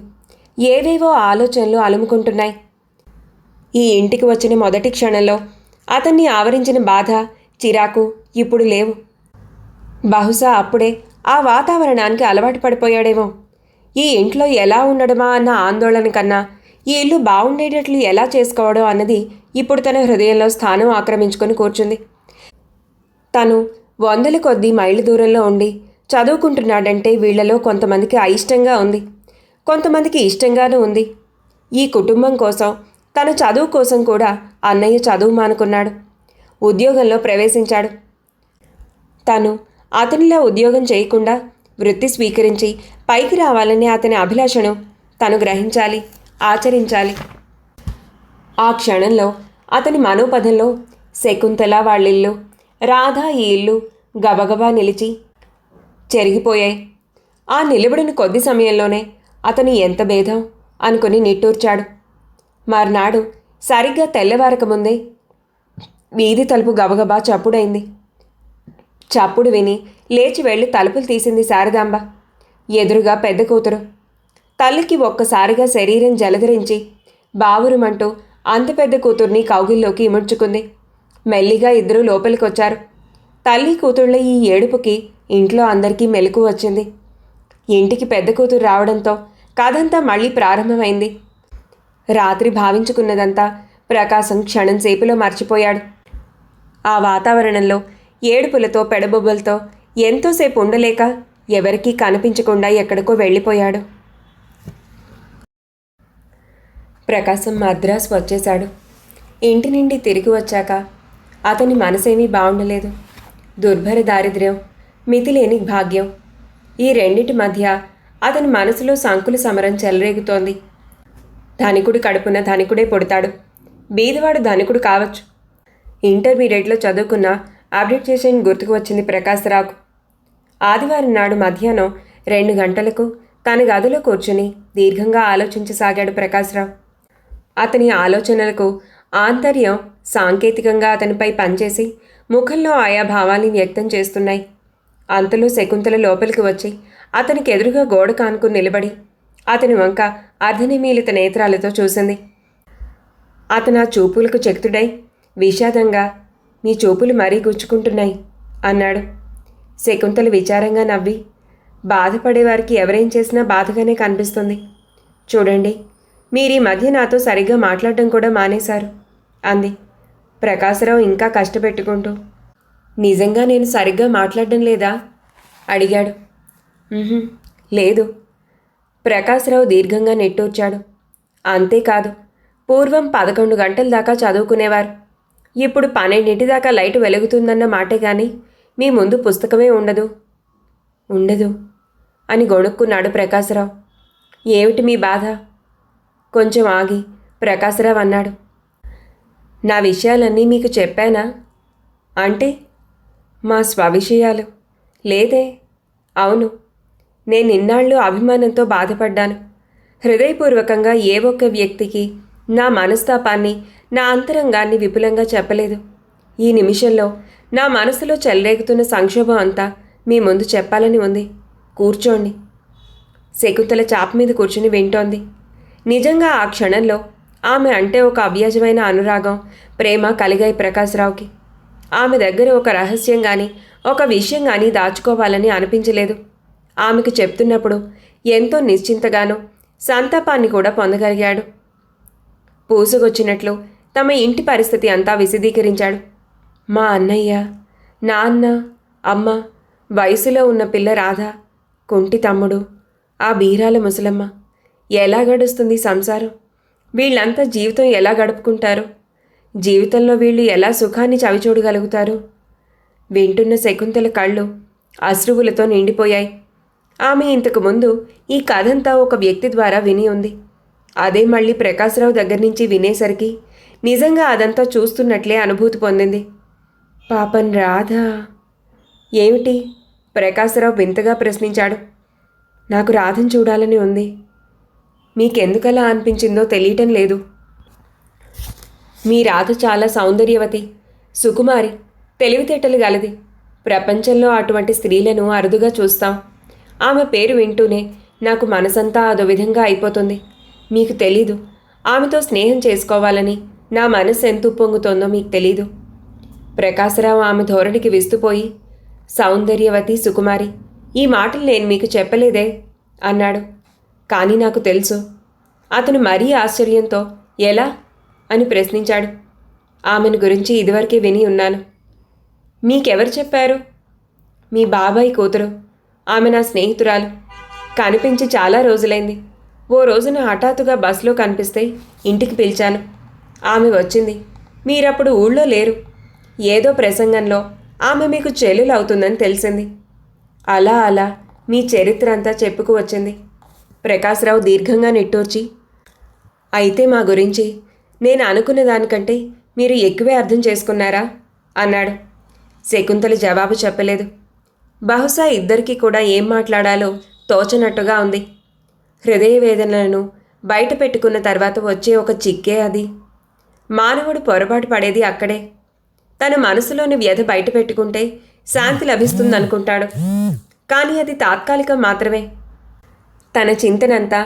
ఏవేవో ఆలోచనలు అలుముకుంటున్నాయి. ఈ ఇంటికి వచ్చిన మొదటి క్షణంలో అతన్ని ఆవరించిన బాధ, చిరాకు ఇప్పుడు లేవు. బహుశా అప్పుడే ఆ వాతావరణానికి అలవాటు పడిపోయాడేమో. ఈ ఇంట్లో ఎలా ఉండడమా అన్న ఆందోళన కన్నా ఈ ఇల్లు బాగుండేటట్లు ఎలా చేసుకోవడం అన్నది ఇప్పుడు తన హృదయంలో స్థానం ఆక్రమించుకొని కూర్చుంది. తను 100 కొద్దీ మైళ్ళ దూరంలో ఉండి చదువుకుంటున్నాడంటే వీళ్లలో కొంతమందికి అయిష్టంగా ఉంది, కొంతమందికి ఇష్టంగానూ ఉంది. ఈ కుటుంబం కోసం, తన చదువు కోసం కూడా అన్నయ్య చదువు మానుకున్నాడు. ఉద్యోగంలో ప్రవేశించాడు. తను అతనిలా ఉద్యోగం చేయకుండా వృత్తి స్వీకరించి పైకి రావాలనే అతని అభిలాషను తను గ్రహించాలి, ఆచరించాలి. ఆ క్షణంలో అతని మనోపథంలో శకుంతల వాళ్ళిల్లు, రాధ ఈ ఇల్లు గబగబా నిలిచి చెరిగిపోయాయి. ఆ నిలబడిన కొద్ది సమయంలోనే అతను ఎంత భేదం అనుకుని నిట్టూర్చాడు. మర్నాడు సరిగ్గా తెల్లవారకముందే వీధి తలుపు గబగబా చప్పుడైంది. చప్పుడు విని లేచి వెళ్ళి తలుపులు తీసింది శారదాంబ. ఎదురుగా పెద్ద కూతురు. తల్లికి ఒక్కసారిగా శరీరం జలధరించి బావురుమంటూ అంత పెద్ద కూతుర్ని కౌగిల్లోకి ఇముడ్చుకుంది. మెల్లిగా ఇద్దరూ లోపలికొచ్చారు. తల్లి కూతుళ్ళ ఈ ఏడుపుకి ఇంట్లో అందరికీ మెలకు వచ్చింది. ఇంటికి పెద్ద కూతురు రావడంతో కథంతా మళ్ళీ ప్రారంభమైంది. రాత్రి భావించుకున్నదంతా ప్రకాశం క్షణం సేపులో మర్చిపోయాడు. ఆ వాతావరణంలో ఏడుపులతో పెడబొబ్బలతో ఎంతోసేపు ఉండలేక ఎవరికీ కనిపించకుండా ఎక్కడికో వెళ్ళిపోయాడు. ప్రకాశం మద్రాసు వచ్చేశాడు. ఇంటి నుండి తిరిగి వచ్చాక అతని మనసేమీ బాగుండలేదు. దుర్భర దారిద్ర్యం, మితిలేని భాగ్యం, ఈ రెండిటి మధ్య అతని మనసులో సంకుల సమరం చెలరేగుతోంది. ధనికుడి కడుపున ధనికుడే పుడతాడు, బీదవాడు ధనికుడు కావచ్చు. ఇంటర్మీడియట్లో చదువుకున్న అప్డేటేషన్ గుర్తుకు వచ్చింది ప్రకాశరావుకు. ఆదివారం నాడు మధ్యాహ్నం 2 గంటలకు తన గదిలో కూర్చుని దీర్ఘంగా ఆలోచించసాగాడు ప్రకాశరావు. అతని ఆలోచనలకు ఆంతర్యం సాంకేతికంగా అతనిపై పనిచేసి ముఖంలో ఆయా భావాల్ని వ్యక్తం చేస్తున్నాయి. అంతలో శకుంతల లోపలికి వచ్చి అతనికి ఎదురుగా గోడ కానుకుని నిలబడి అతని వంక అర్ధనిమీలిత నేత్రాలతో చూసింది. అతను ఆ చూపులకు చకితుడై విషాదంగా, "మీ చూపులు మరీ గుచ్చుకుంటున్నాయి" అన్నాడు. శకుంతల విచారంగా నవ్వి, "బాధపడేవారికి ఎవరేం చేసినా బాధగానే కనిపిస్తుంది. చూడండి, మీరీ మధ్య నాతో సరిగ్గా మాట్లాడడం కూడా మానేశారు" అంది. ప్రకాశరావు ఇంకా కష్టపెట్టుకుంటూ, "నిజంగా నేను సరిగ్గా మాట్లాడడం లేదా?" అడిగాడు. లేదు." ప్రకాశరావు దీర్ఘంగా నెట్టూర్చాడు. "అంతేకాదు, పూర్వం 11 గంటల దాకా చదువుకునేవారు. ఇప్పుడు 12 దాకా లైటు వెలుగుతుందన్న మాటే గాని మీ ముందు పుస్తకమే ఉండదు." "ఉండదు" అని గొణుక్కున్నాడు ప్రకాశరావు. "ఏమిటి మీ బాధ?" కొంచెం ఆగి ప్రకాశరావు అన్నాడు. "నా విషయాలన్నీ మీకు చెప్పానా?" "అంటే?" "మా స్వవిషయాలు." "లేదే." "అవును, నేను ఇన్నాళ్ళు అభిమానంతో బాధపడ్డాను. హృదయపూర్వకంగా ఏ ఒక్క వ్యక్తికి నా మనస్తాపాన్ని, నా అంతరంగాన్ని విపులంగా చెప్పలేదు. ఈ నిమిషంలో నా మనసులో చెలరేగుతున్న సంక్షోభం అంతా మీ ముందు చెప్పాలని ఉంది. కూర్చోండి." శకుంతల చాప మీద కూర్చుని వింటోంది. నిజంగా ఆ క్షణంలో ఆమె అంటే ఒక అవ్యాజమైన అనురాగం, ప్రేమ కలిగాయి ప్రకాశరావుకి. ఆమె దగ్గర ఒక రహస్యం కానీ, ఒక విషయం కానీ దాచుకోవాలని అనిపించలేదు. ఆమెకు చెప్తున్నప్పుడు ఎంతో నిశ్చింతగానో సంతాపాన్ని కూడా పొందగలిగాడు. పూసుగొచ్చినట్లు తమ ఇంటి పరిస్థితి అంతా విశదీకరించాడు. "మా అన్నయ్య, నాన్న, అమ్మ, వయసులో ఉన్న పిల్ల రాధ, కుంటి తమ్ముడు, ఆ బీరాల ముసలమ్మ. ఎలా గడుస్తుంది సంసారం? వీళ్ళంతా జీవితం ఎలా గడుపుకుంటారు? జీవితంలో వీళ్ళు ఎలా సుఖాన్ని చవిచూడగలుగుతారు?" వింటున్న శకుంతల కళ్ళు అశ్రువులతో నిండిపోయాయి. ఆమె ఇంతకుముందు ఈ కథంతా ఒక వ్యక్తి ద్వారా విని ఉంది. అదే మళ్ళీ ప్రకాశరావు దగ్గర నుంచి వినేసరికి నిజంగా అదంతా చూస్తున్నట్లే అనుభూతి పొందింది. "పాపం రాధా." "ఏమిటి?" ప్రకాశరావు వింతగా ప్రశ్నించాడు. "నాకు రాధను చూడాలని ఉంది." "మీకెందుకలా అనిపించిందో తెలియటం లేదు. మీ రాధ చాలా సౌందర్యవతి, సుకుమారి, తెలివితేటలు గలది. ప్రపంచంలో అటువంటి స్త్రీలను అరుదుగా చూస్తాం. ఆమె పేరు వింటూనే నాకు మనసంతా అదో విధంగా అయిపోతుంది. మీకు తెలీదు, ఆమెతో స్నేహం చేసుకోవాలని నా మనసు ఎంత ఉప్పొంగుతోందో మీకు తెలీదు." ప్రకాశరావు ఆమె ధోరణికి విస్తుపోయి, "సౌందర్యవతి, సుకుమారి, ఈ మాటలు నేను మీకు చెప్పలేదే" అన్నాడు. "కానీ నాకు తెలుసు." అతను మరీ ఆశ్చర్యంతో, "ఎలా?" అని ప్రశ్నించాడు. "ఆమెను గురించి ఇదివరకే విని ఉన్నాను." "మీకెవరు చెప్పారు?" "మీ బాబాయ్ కూతురు. ఆమె నా స్నేహితురాలు. కనిపించి చాలా రోజులైంది. ఓ రోజున హఠాత్తుగా బస్సులో కనిపిస్తే ఇంటికి పిలిచాను. ఆమె వచ్చింది. మీరప్పుడు ఊళ్ళో లేరు. ఏదో ప్రసంగంలో ఆమె మీకు చెల్లెలు అవుతుందని తెలిసింది. అలా అలా మీ చరిత్ర అంతా చెప్పుకు వచ్చింది. ప్రకాశ్రావు దీర్ఘంగా నిట్టూర్చి, అయితే మా గురించి నేను అనుకున్న దానికంటే మీరు ఎక్కువే అర్థం చేసుకున్నారా అన్నాడు. శకుంతల జవాబు చెప్పలేదు. బహుశా ఇద్దరికీ కూడా ఏం మాట్లాడాలో తోచనట్టుగా ఉంది. హృదయ వేదనలను బయట పెట్టుకున్న తర్వాత వచ్చే ఒక చిక్కే అది. మానవుడు పొరపాటు పడేది అక్కడే. తన మనసులోని వ్యధ బయట పెట్టుకుంటే శాంతి లభిస్తుందనుకుంటాడు. కానీ అది తాత్కాలికం మాత్రమే. తన చింతనంతా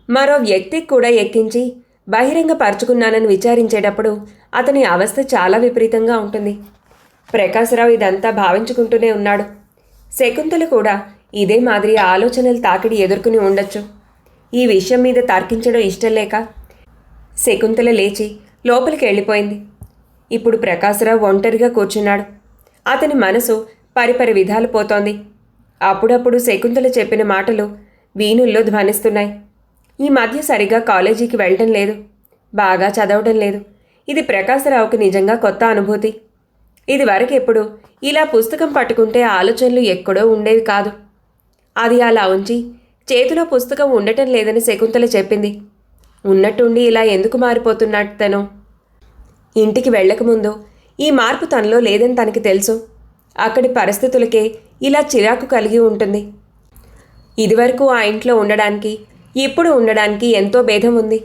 మరో వ్యక్తికి కూడా ఎక్కించి బహిరంగపరుచుకున్నానని విచారించేటప్పుడు అతని అవస్థ చాలా విపరీతంగా ఉంటుంది. ప్రకాశరావు ఇదంతా భావించుకుంటూనే ఉన్నాడు. శకుంతల కూడా ఇదే మాదిరి ఆలోచనలు తాకిడి ఎదుర్కొని ఉండొచ్చు. ఈ విషయం మీద తర్కించడం ఇష్టం లేక శకుంతల లేచి లోపలికి వెళ్ళిపోయింది. ఇప్పుడు ప్రకాశరావు ఒంటరిగా కూర్చున్నాడు. అతని మనసు పరిపరి విధాలు పోతోంది. అప్పుడప్పుడు శకుంతల చెప్పిన మాటలు వీణుల్లో ధ్వనిస్తున్నాయి. ఈ మధ్య సరిగా కాలేజీకి వెళ్ళటం లేదు, బాగా చదవడం లేదు. ఇది ప్రకాశరావుకి నిజంగా కొత్త అనుభూతి. ఇది వరకెప్పుడు ఇలా పుస్తకం పట్టుకుంటే ఆలోచనలు ఎక్కడో ఉండేవి కాదు. అది అలా ఉంచి చేతిలో పుస్తకం ఉండటం లేదని శకుంతల చెప్పింది. ఉన్నట్టుండి ఇలా ఎందుకు మారిపోతున్నట్టు తను? ఇంటికి వెళ్ళకముందు ఈ మార్పు తనలో లేదని తనకి తెలుసు. అక్కడి పరిస్థితులకే ఇలా చిరాకు కలిగి ఉంటుంది. ఇదివరకు ఆ ఇంట్లో ఉండడానికి ఇప్పుడు ఉండడానికి ఎంతో భేదం ఉంది.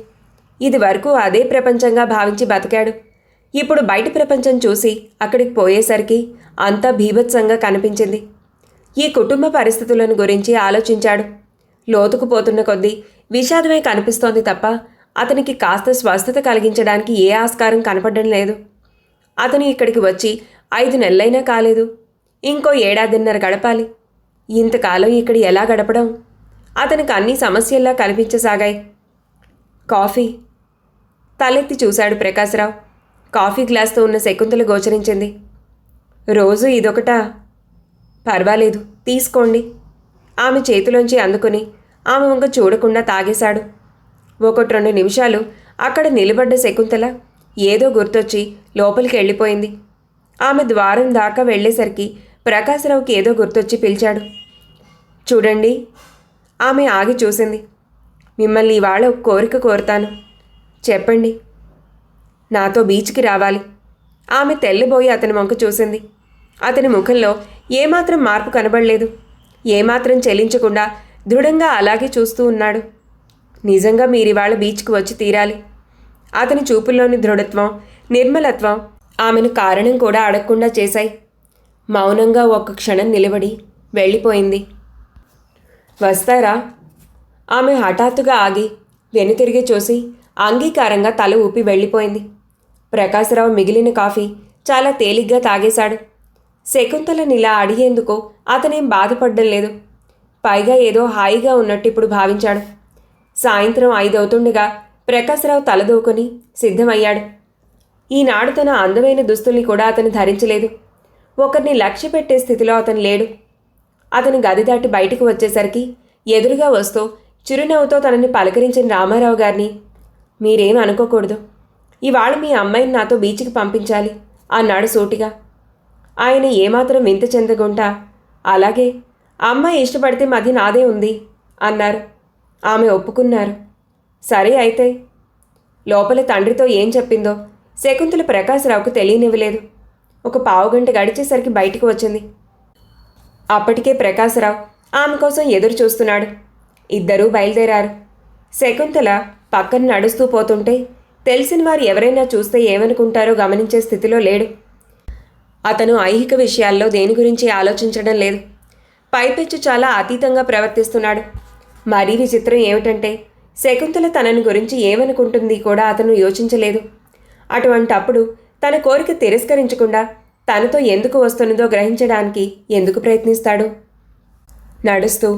ఇదివరకు అదే ప్రపంచంగా భావించి బతికాడు. ఇప్పుడు బయట ప్రపంచం చూసి అక్కడికి పోయేసరికి అంతా భీభత్సంగా కనిపించింది. ఈ కుటుంబ పరిస్థితులను గురించి ఆలోచించాడు. లోతుకు పోతున్న కొద్దీ విషాదమే కనిపిస్తోంది తప్ప అతనికి కాస్త స్వస్థత కలిగించడానికి ఏ ఆస్కారం కనపడడం లేదు. అతను ఇక్కడికి వచ్చి 5 నెలలైనా కాలేదు. ఇంకో 7.5 గడపాలి. ఇంతకాలం ఇక్కడ ఎలా గడపడం? అతనికి అన్ని సమస్యల్లా కనిపించసాగాయి. కాఫీ. తలెత్తి చూశాడు ప్రకాశరావు. కాఫీ గ్లాస్తో ఉన్న శకుంతల గోచరించింది. రోజు ఇదొకటా? పర్వాలేదు, తీసుకోండి. ఆమె చేతిలోంచి అందుకుని ఆమె వంక చూడకుండా తాగేశాడు. 1-2 నిమిషాలు అక్కడ నిలబడ్డ శకుంతల ఏదో గుర్తొచ్చి లోపలికి వెళ్ళిపోయింది. ఆమె ద్వారం దాకా వెళ్ళేసరికి ప్రకాశరావుకి ఏదో గుర్తొచ్చి పిలిచాడు. చూడండి. ఆమె ఆగి చూసింది. మిమ్మల్ని ఇవాళ ఒక కోరిక కోరుతాను. చెప్పండి. నాతో బీచ్కి రావాలి. ఆమె తెల్లబోయి అతని వంక చూసింది. అతని ముఖంలో ఏమాత్రం మార్పు కనబడలేదు. ఏమాత్రం చెల్లించకుండా దృఢంగా అలాగే చూస్తూ ఉన్నాడు. నిజంగా మీరివాళ బీచ్కి వచ్చి తీరాలి. అతని చూపుల్లోని దృఢత్వం, నిర్మలత్వం ఆమెను కారణం కూడా అడగకుండా చేశాయి. మౌనంగా ఒక్క క్షణం నిలబడి వెళ్ళిపోయింది. వస్తారా? ఆమె హఠాత్తుగా ఆగి వెనుతిరిగి చూసి అంగీకారంగా తల ఊపి వెళ్ళిపోయింది. ప్రకాశరావు మిగిలిన కాఫీ చాలా తేలిగ్గా తాగేశాడు. శకుంతలనిలా అడిగేందుకు అతనేం బాధపడ్డం లేదు. పైగా ఏదో హాయిగా ఉన్నట్టు ఇప్పుడు భావించాడు. సాయంత్రం 5 అవుతుండగా ప్రకాశరావు తలదూకొని సిద్ధమయ్యాడు. ఈనాడు తన అందమైన దుస్తుల్ని కూడా అతను ధరించలేదు. ఒకరిని లక్ష్య పెట్టే స్థితిలో అతను లేడు. అతను గది దాటి బయటకు వచ్చేసరికి ఎదురుగా వస్తూ చిరునవ్వుతో తనని పలకరించిన రామారావు గారిని, మీరేం అనుకోకూడదు, ఇవాళ మీ అమ్మాయిని నాతో బీచ్కి పంపించాలి అన్నాడు సూటిగా. ఆయన ఏమాత్రం వింత చెందగుంటా, అలాగే, అమ్మాయి ఇష్టపడితే మధ్య నాదే ఉంది అన్నారు. ఆమె ఒప్పుకున్నారు. సరే అయితే. లోపల తండ్రితో ఏం చెప్పిందో శకుంతల ప్రకాశరావుకు తెలియనివ్వలేదు. ఒక పావుగంట గడిచేసరికి బయటకు వచ్చింది. అప్పటికే ప్రకాశరావు ఆమె కోసం ఎదురు చూస్తున్నాడు. ఇద్దరూ బయలుదేరారు. శకుంతల పక్కన నడుస్తూ పోతుంటే తెలిసిన వారు ఎవరైనా చూస్తే ఏమనుకుంటారో గమనించే స్థితిలో లేడు. అతను ఐహిక విషయాల్లో దేని గురించి ఆలోచించడం లేదు. పైపెచ్చు చాలా అతీతంగా ప్రవర్తిస్తున్నాడు. మరీ విచిత్రం ఏమిటంటే శకుంతల తనని గురించి ఏమనుకుంటుంది కూడా అతను యోచించలేదు. అటువంటప్పుడు తన కోరిక తిరస్కరించకుండా తనతో ఎందుకు వస్తున్నదో గ్రహించడానికి ఎందుకు ప్రయత్నిస్తాడు? నడుస్తూ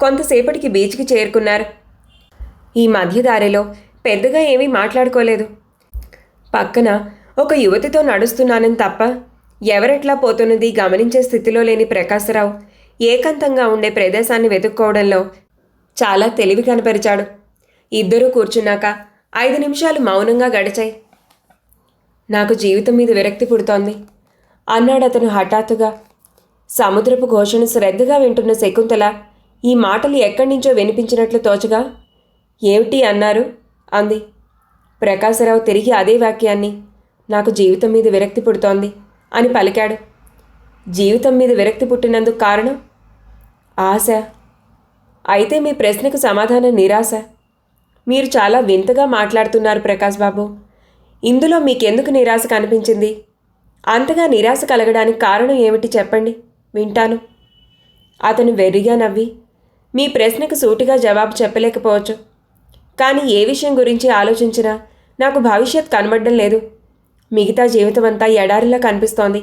కొంతసేపటికి బీచ్కి చేరుకున్నారు. ఈ మధ్యదారిలో పెద్దగా ఏమీ మాట్లాడుకోలేదు. పక్కన ఒక యువతితో నడుస్తున్నానని తప్ప ఎవరెట్లా పోతున్నది గమనించే స్థితిలో లేని ప్రకాశరావు ఏకాంతంగా ఉండే ప్రదేశాన్ని వెతుక్కోవడంలో చాలా తెలివి కనపరిచాడు. ఇద్దరూ కూర్చున్నాక 5 నిమిషాలు మౌనంగా గడిచాయి. నాకు జీవితం మీద విరక్తి పుడుతోంది అన్నాడతను హఠాత్తుగా. సముద్రపు ఘోషను శ్రద్ధగా వింటున్న శకుంతల ఈ మాటలు ఎక్కడి నుంచో వినిపించినట్లు తోచగా, ఏమిటి అన్నారు అంది. ప్రకాశరావు తిరిగి అదే వాక్యాన్ని, నాకు జీవితం మీద విరక్తి పుడుతోంది అని పలికాడు. జీవితం మీద విరక్తి పుట్టినందుకు కారణం? ఆశ. అయితే మీ ప్రశ్నకు సమాధానం నిరాశ. మీరు చాలా వింతగా మాట్లాడుతున్నారు ప్రకాష్ బాబు. ఇందులో మీకెందుకు నిరాశ కనిపించింది? అంతగా నిరాశ కలగడానికి కారణం ఏమిటి చెప్పండి, వింటాను. అతను వెర్రిగా నవ్వి, మీ ప్రశ్నకు సూటిగా జవాబు చెప్పలేకపోవచ్చు. కానీ ఏ విషయం గురించి ఆలోచించినా నాకు భవిష్యత్ కనబడడం లేదు. మిగతా జీవితం అంతా ఎడారిలా కనిపిస్తోంది.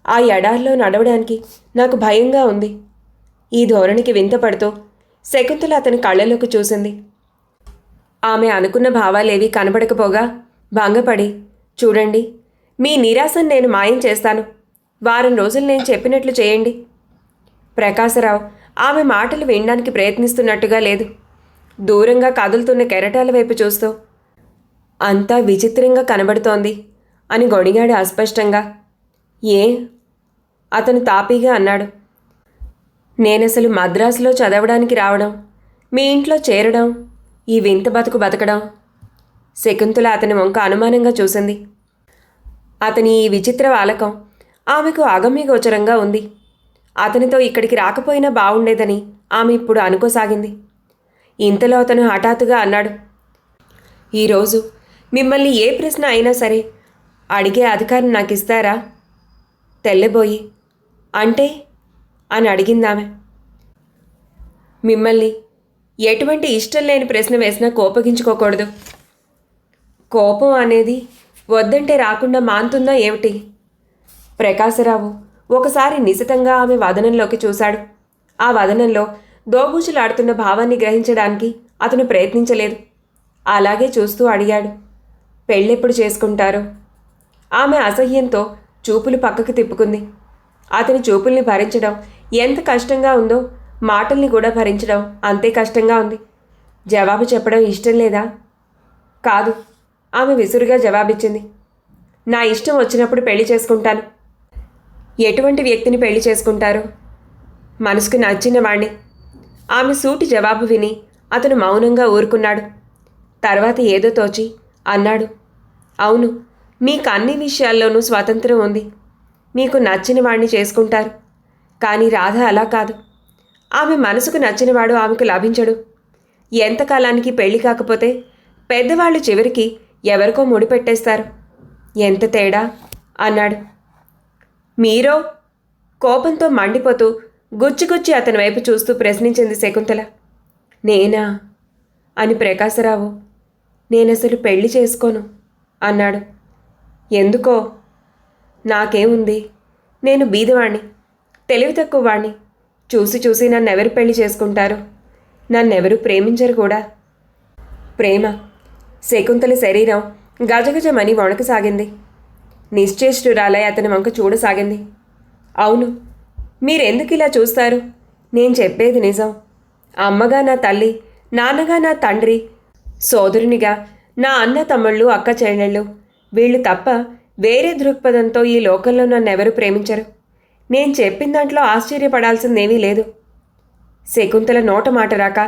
ఆ ఎడారిలో నడవడానికి నాకు భయంగా ఉంది. ఈ ధోరణికి వింతపడుతూ శకుంతల అతని కళ్ళలోకి చూసింది. ఆమె అనుకున్న భావాలేవీ కనబడకపోగా భంగపడి, చూడండి, మీ నిరాశను నేను మాయం చేస్తాను. వారం రోజులు నేను చెప్పినట్లు చేయండి. ప్రకాశరావు ఆమె మాటలు వినడానికి ప్రయత్నిస్తున్నట్టుగా లేదు. దూరంగా కదులుతున్న కెరటాల వైపు చూస్తూ, అంతా విచిత్రంగా కనబడుతోంది అని గొణిగాడు అస్పష్టంగా. ఏ? అతను తాపీగా అన్నాడు. నేనసలు మద్రాసులో చదవడానికి రావడం, మీ ఇంట్లో చేరడం, ఈ వింత బతుకు బతకడం. శకుంతల అతని వంక అనుమానంగా చూసింది. అతని ఈ విచిత్ర వాలకం ఆమెకు అగమ్యగోచరంగా ఉంది. అతనితో ఇక్కడికి రాకపోయినా బావుండేదని ఆమె ఇప్పుడు అనుకోసాగింది. ఇంతలో అతను హఠాత్తుగా అన్నాడు, ఈరోజు మిమ్మల్ని ఏ ప్రశ్న అయినా సరే అడిగే అధికారం నాకు ఇస్తారా? తెల్లబోయి, అంటే అని అడిగిందామె. మిమ్మల్ని ఎటువంటి ఇష్టం లేని ప్రశ్న వేసినా కోపగించుకోకూడదు. కోపం అనేది వద్దంటే రాకుండా మానుతుందా ఏమిటి? ప్రకాశరావు ఒకసారి నిశితంగా ఆమె వదనంలోకి చూశాడు. ఆ వదనంలో దోబూచులాడుతున్న భావాన్ని గ్రహించడానికి అతను ప్రయత్నించలేదు. అలాగే చూస్తూ అడిగాడు, పెళ్ళెప్పుడు చేసుకుంటారు? ఆమె అసహ్యంతో చూపులు పక్కకు తిప్పుకుంది. అతని చూపుల్ని భరించడం ఎంత కష్టంగా ఉందో మాటల్ని కూడా భరించడం అంతే కష్టంగా ఉంది. జవాబు చెప్పడం ఇష్టం లేదా? కాదు, ఆమె విసురుగా జవాబిచ్చింది. నా ఇష్టం వచ్చినప్పుడు పెళ్లి చేసుకుంటాను. ఎటువంటి వ్యక్తిని పెళ్లి చేసుకుంటారు? మనసుకు నచ్చిన వాణ్ణి. ఆమె సూటి జవాబు విని అతను మౌనంగా ఊరుకున్నాడు. తర్వాత ఏదో తోచి అన్నాడు, అవును, మీకు అన్ని విషయాల్లోనూ స్వాతంత్రం ఉంది. మీకు నచ్చిన వాణ్ణి చేసుకుంటారు. కానీ రాధ అలా కాదు. ఆమె మనసుకు నచ్చినవాడు ఆమెకు లభించడు. ఎంతకాలానికి పెళ్లి కాకపోతే పెద్దవాళ్ళు చివరికి ఎవరికో ముడిపెట్టేస్తారు. ఎంత తేడా అన్నాడు. మీరో? కోపంతో మండిపోతూ గుచ్చిగుచ్చి అతని వైపు చూస్తూ ప్రశ్నించింది శకుంతల. నేనా అని ప్రకాశరావు, నేనసలు పెళ్లి చేసుకోను అన్నాడు. ఎందుకో? నాకేముంది, నేను బీదవాణ్ణి, తెలివి తక్కువ వాణ్ణి. చూసి చూసి నన్నెవరు పెళ్లి చేసుకుంటారు? నన్నెవరూ ప్రేమించరు కూడా. ప్రేమ. శకుంతల శరీరం గజగజమని వణకసాగింది. నిశ్చేష్టురాలై అతని వంక చూడసాగింది. అవును, మీరెందుకు ఇలా చూస్తారు? నేను చెప్పేది నిజం. అమ్మగా నా తల్లి, నాన్నగా నా తండ్రి, సోదరునిగా నా అన్న తమ్ముళ్ళు, అక్క చెల్లెళ్ళు, వీళ్ళు తప్ప వేరే దృక్పథంతో ఈ లోకంలో నన్నెవరూ ప్రేమించరు. నేను చెప్పిన దాంట్లో ఆశ్చర్యపడాల్సిందేమీ లేదు. శకుంతల నోట మాట రాక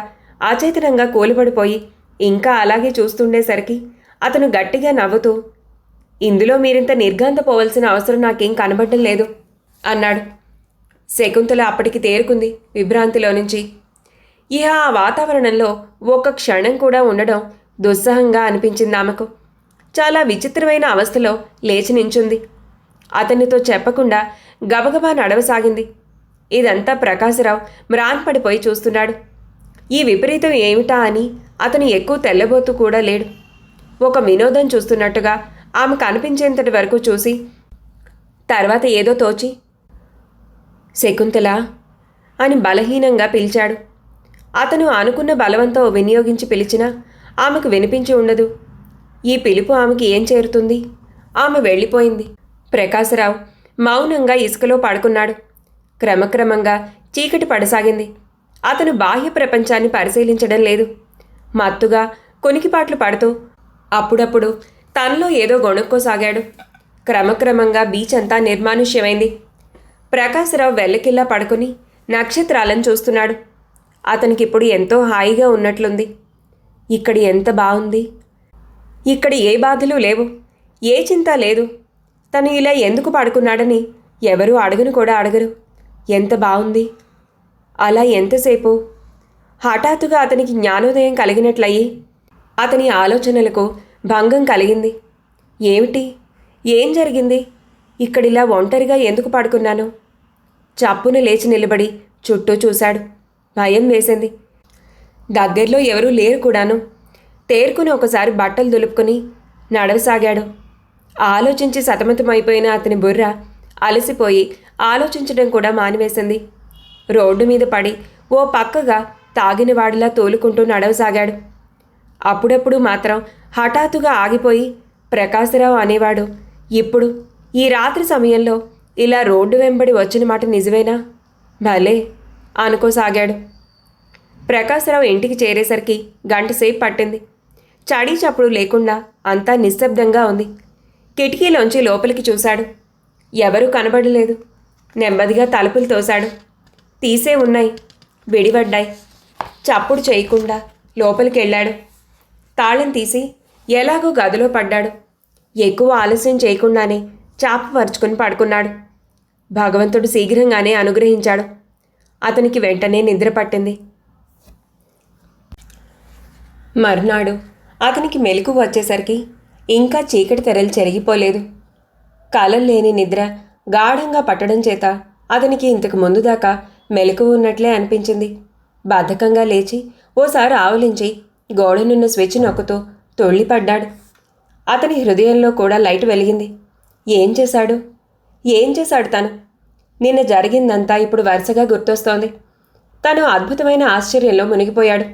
అచేతనంగా కూలిపడిపోయి ఇంకా అలాగే చూస్తుండేసరికి అతను గట్టిగా నవ్వుతూ, ఇందులో మీరింత నిర్ఘాంతపోవలసిన అవసరం నాకేం కనబడడం లేదు అన్నాడు. శకుంతల అప్పటికి తేరుకుంది విభ్రాంతిలో నుంచి. ఇహ ఆ వాతావరణంలో ఒక్క క్షణం కూడా ఉండడం దుస్సహంగా అనిపించింది ఆమెకు. చాలా విచిత్రమైన అవస్థలో లేచి నించుంది. అతనితో చెప్పకుండా గబగబా నడవసాగింది. ఇదంతా ప్రకాశరావు మ్రాన్పడిపోయి చూస్తున్నాడు. ఈ విపరీతం ఏమిటా అని అతను ఎక్కువ తెల్లబోతూ కూడా లేడు. ఒక వినోదం చూస్తున్నట్టుగా ఆమె కనిపించేంతటి వరకు చూసి తర్వాత ఏదో తోచి, శకుంతల అని బలహీనంగా పిలిచాడు. అతను అనుకున్న బలవంతం వినియోగించి పిలిచినా ఆమెకు వినిపించి ఉండదు. ఈ పిలుపు ఆమెకి ఏం చేరుతుంది? ఆమె వెళ్ళిపోయింది. ప్రకాశరావు మౌనంగా ఇసుకలో పడుకున్నాడు. క్రమక్రమంగా చీకటి పడసాగింది. అతను బాహ్య ప్రపంచాన్ని పరిశీలించడం లేదు. మత్తుగా కొనికిపాట్లు పడుతూ అప్పుడప్పుడు తనలో ఏదో గొణుక్కోసాగాడు. క్రమక్రమంగా బీచ్ అంతా నిర్మానుష్యమైంది. ప్రకాశరావు వెల్లకిల్లా పడుకుని నక్షత్రాలను చూస్తున్నాడు. అతనికిప్పుడు ఎంతో హాయిగా ఉన్నట్లుంది. ఇక్కడ ఎంత బాగుంది. ఇక్కడ ఏ బాధలు లేవు, ఏ చింత లేదు. తను ఇలా ఎందుకు పడుకున్నాడని ఎవరూ అడగను కూడా అడగరు. ఎంత బాగుంది. అలా ఎంతసేపు? హఠాత్తుగా అతనికి జ్ఞానోదయం కలిగినట్లయి అతని ఆలోచనలకు భంగం కలిగింది. ఏమిటి? ఏం జరిగింది? ఇక్కడిలా ఒంటరిగా ఎందుకు పడుకున్నాను? చప్పున లేచి నిలబడి చుట్టూ చూశాడు. భయం వేసింది. దగ్గరలో ఎవరూ లేరు కూడాను. తేరుకుని ఒకసారి బట్టలు దులుపుకొని నడవసాగాడు. ఆలోచించి సతమతమైపోయిన అతని బుర్ర అలసిపోయి ఆలోచించడం కూడా మానివేసింది. రోడ్డు మీద పడి ఓ పక్కగా తాగినవాడిలా తోలుకుంటూ నడవసాగాడు. అప్పుడప్పుడు మాత్రం హఠాత్తుగా ఆగిపోయి ప్రకాశరావు అనేవాడు ఇప్పుడు ఈ రాత్రి సమయంలో ఇలా రోడ్డు వెంబడి వచ్చిన మాట నిజమేనా? భలే అనుకోసాగాడు. ప్రకాశరావు ఇంటికి చేరేసరికి గంటసేపు పట్టింది. చడీ చప్పుడు లేకుండా అంతా నిశ్శబ్దంగా ఉంది. కిటికీలోంచి లోపలికి చూశాడు. ఎవరూ కనబడలేదు. నెమ్మదిగా తలుపులు తోశాడు. తీసే ఉన్నాయి, విడిపడ్డాయి. చప్పుడు చేయకుండా లోపలికి వెళ్ళాడు. తాళం తీసి ఎలాగో గదిలో పడ్డాడు. ఎక్కువ ఆలస్యం చేయకుండానే చాప పరుచుకుని పడుకున్నాడు. భగవంతుడు శీఘ్రంగానే అనుగ్రహించాడు. అతనికి వెంటనే నిద్ర పట్టింది. మర్నాడు అతనికి మెలకువ వచ్చేసరికి ఇంకా చీకటి తెరలు చెరిగిపోలేదు. కలలు లేని నిద్ర గాఢంగా పట్టడం చేత అతనికి ఇంతకు ముందు దాకా మెలకువ ఉన్నట్లే అనిపించింది. బద్ధకంగా లేచి ఓసారి ఆవలించి గోడనున్న స్విచ్ నొక్కుతూ తొళ్ళిపడ్డాడు. అతని హృదయంలో కూడా లైట్ వెలిగింది. ఏం చేశాడు తను? నిన్న జరిగిందంతా ఇప్పుడు వరుసగా గుర్తొస్తోంది. తను అద్భుతమైన ఆశ్చర్యంలో మునిగిపోయాడు.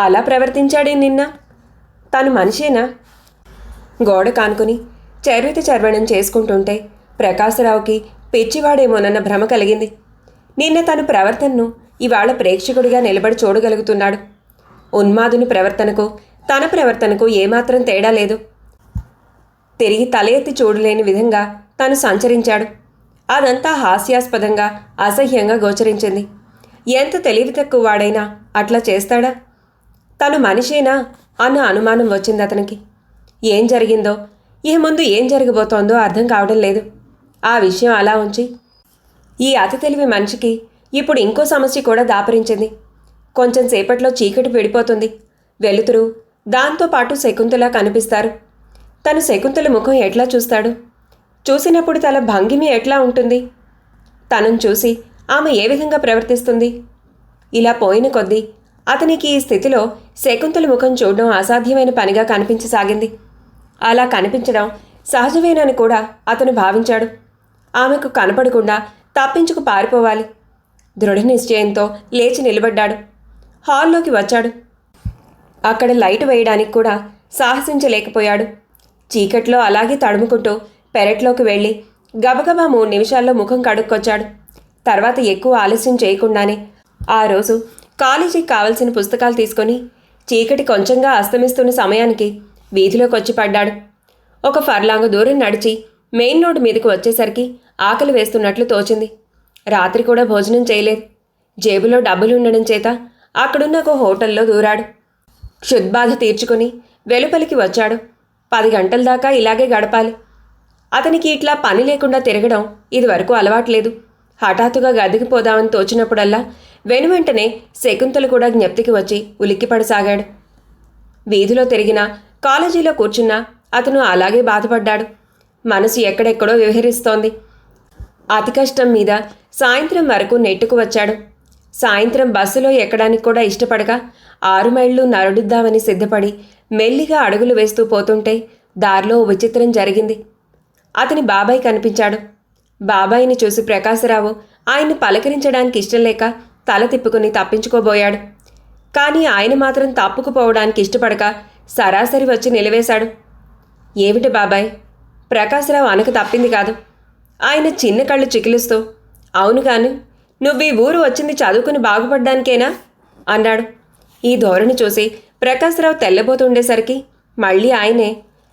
అలా ప్రవర్తించాడే నిన్న? తను మనిషేనా? గోడ కానుకుని చర్వణం చేసుకుంటుంటే ప్రకాశరావుకి పిచ్చివాడేమోనన్న భ్రమ కలిగింది. నిన్న తన ప్రవర్తనను ఇవాళ ప్రేక్షకుడిగా నిలబడి చూడగలుగుతున్నాడు. ఉన్మాదుని ప్రవర్తనకు తన ప్రవర్తనకు ఏమాత్రం తేడా లేదు. తిరిగి తల ఎత్తి చూడలేని విధంగా తను సంచరించాడు. అదంతా హాస్యాస్పదంగా అసహ్యంగా గోచరించింది. ఎంత తెలివి తక్కువ వాడైనా అట్లా చేస్తాడా? తను మనిషేనా అన్న అనుమానం వచ్చింది అతనికి. ఏం జరిగిందో, ఈ ముందు ఏం జరగబోతోందో అర్థం కావడం లేదు. ఆ విషయం అలా ఉంచి ఈ అతి తెలివి మనిషికి ఇప్పుడు ఇంకో సమస్య కూడా దాపరించింది. కొంచెం సేపట్లో చీకటి విడిపోతుంది. వెలుతురు, దాంతోపాటు శకుంతల కనిపిస్తారు. తను శకుంతల ముఖం ఎట్లా చూస్తాడు? చూసినప్పుడు తన భంగిమి ఎట్లా ఉంటుంది? తనను చూసి ఆమె ఏ విధంగా ప్రవర్తిస్తుంది? ఇలా పోయిన కొద్దీ అతనికి ఈ స్థితిలో శకుంతల ముఖం చూడడం అసాధ్యమైన పనిగా కనిపించసాగింది. అలా కనిపించడం సహజమేనని కూడా అతను భావించాడు. ఆమెకు కనపడకుండా తప్పించుకు పారిపోవాలి. దృఢ నిశ్చయంతో లేచి నిలబడ్డాడు. హాల్లోకి వచ్చాడు. అక్కడ లైట్ వేయడానికి కూడా సాహసించలేకపోయాడు. చీకట్లో అలాగే తడుముకుంటూ పెరట్లోకి వెళ్ళి గబగబా 3 నిమిషాల్లో ముఖం కడుక్కొచ్చాడు. తర్వాత ఎక్కువ ఆలస్యం చేయకుండానే ఆ రోజు కాలేజీకి కావలసిన పుస్తకాలు తీసుకొని చీకటి కొంచెంగా అస్తమిస్తున్న సమయానికి వీధిలోకి వచ్చి పడ్డాడు. ఒక ఫర్లాంగు దూరం నడిచి మెయిన్ రోడ్డు మీదకు వచ్చేసరికి ఆకలి వేస్తున్నట్లు తోచింది. రాత్రి కూడా భోజనం చేయలేదు. జేబులో డబ్బులు ఉండడం చేత అక్కడున్న ఒక హోటల్లో దూరాడు. క్షుద్బాధ తీర్చుకుని వెలుపలికి వచ్చాడు. 10 గంటల దాకా ఇలాగే గడపాలి. అతనికి ఇట్లా పని లేకుండా తిరగడం ఇదివరకు అలవాట్లేదు. హఠాత్తుగా గదికి పోదామని తోచినప్పుడల్లా వెనువెంటనే శకుంతలు కూడా జ్ఞప్తికి వచ్చి ఉలిక్కిపడసాగాడు. వీధిలో తిరిగినా, కాలేజీలో కూర్చున్నా అతను అలాగే బాధపడ్డాడు. మనసు ఎక్కడెక్కడో విహరిస్తోంది. అతి కష్టం మీద సాయంత్రం వరకు నెట్టుకు వచ్చాడు. సాయంత్రం బస్సులో ఎక్కడానికి కూడా ఇష్టపడక 6 మైళ్ళు నడుద్దామని సిద్ధపడి మెల్లిగా అడుగులు వేస్తూ పోతుంటే దారిలో విచిత్రం జరిగింది. అతని బాబాయ్ కనిపించాడు. బాబాయిని చూసి ప్రకాశరావు ఆయన్ని పలకరించడానికి ఇష్టం లేక తల తిప్పుకుని తప్పించుకోబోయాడు. కానీ ఆయన మాత్రం తప్పుకుపోవడానికి ఇష్టపడక సరాసరి వచ్చి నిలవేశాడు. ఏమిటి బాబాయ్? ప్రకాశరావు అనక తప్పింది కాదు. ఆయన చిన్న కళ్ళు చికిలిస్తూ, అవునుగాను, నువ్వు ఈ ఊరు వచ్చింది చదువుకుని బాగుపడ్డానికేనా అన్నాడు. ఈ ధోరణి చూసి ప్రకాశ్రావు తెల్లబోతుండేసరికి మళ్ళీ ఆయనే,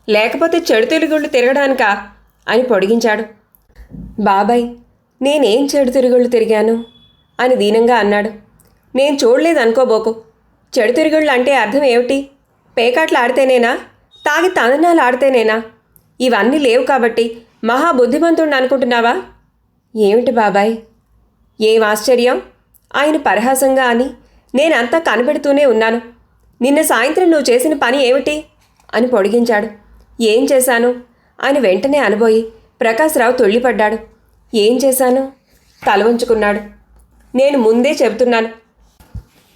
లేకపోతే చెడు తిరుగుళ్ళు తిరగడానికా అని పొడిగించాడు. బాబాయ్, నేనేం చెడు తిరుగుళ్ళు తిరిగాను అని దీనంగా అన్నాడు. నేను చూడలేదనుకోబోకు. చెడు తిరుగుళ్ళు అంటే అర్థం ఏమిటి? పేకాట్లు ఆడితేనేనా? తాగి తందనాలు ఆడితేనేనా? ఇవన్నీ లేవు కాబట్టి మహాబుద్ధిమంతుడిని అనుకుంటున్నావా? ఏమిటి బాబాయ్? ఏం ఆశ్చర్యం? ఆయన పరిహాసంగా అని నేనంతా కనిపెడుతూనే ఉన్నాను. నిన్న సాయంత్రం నువ్వు చేసిన పని ఏమిటి అని పొడిగించాడు. ఏం చేశాను అని వెంటనే అనబోయి ప్రకాశ్రావు తుళ్ళిపడ్డాడు. ఏం చేశాను? తల వంచుకున్నాడు. నేను ముందే చెబుతున్నాను,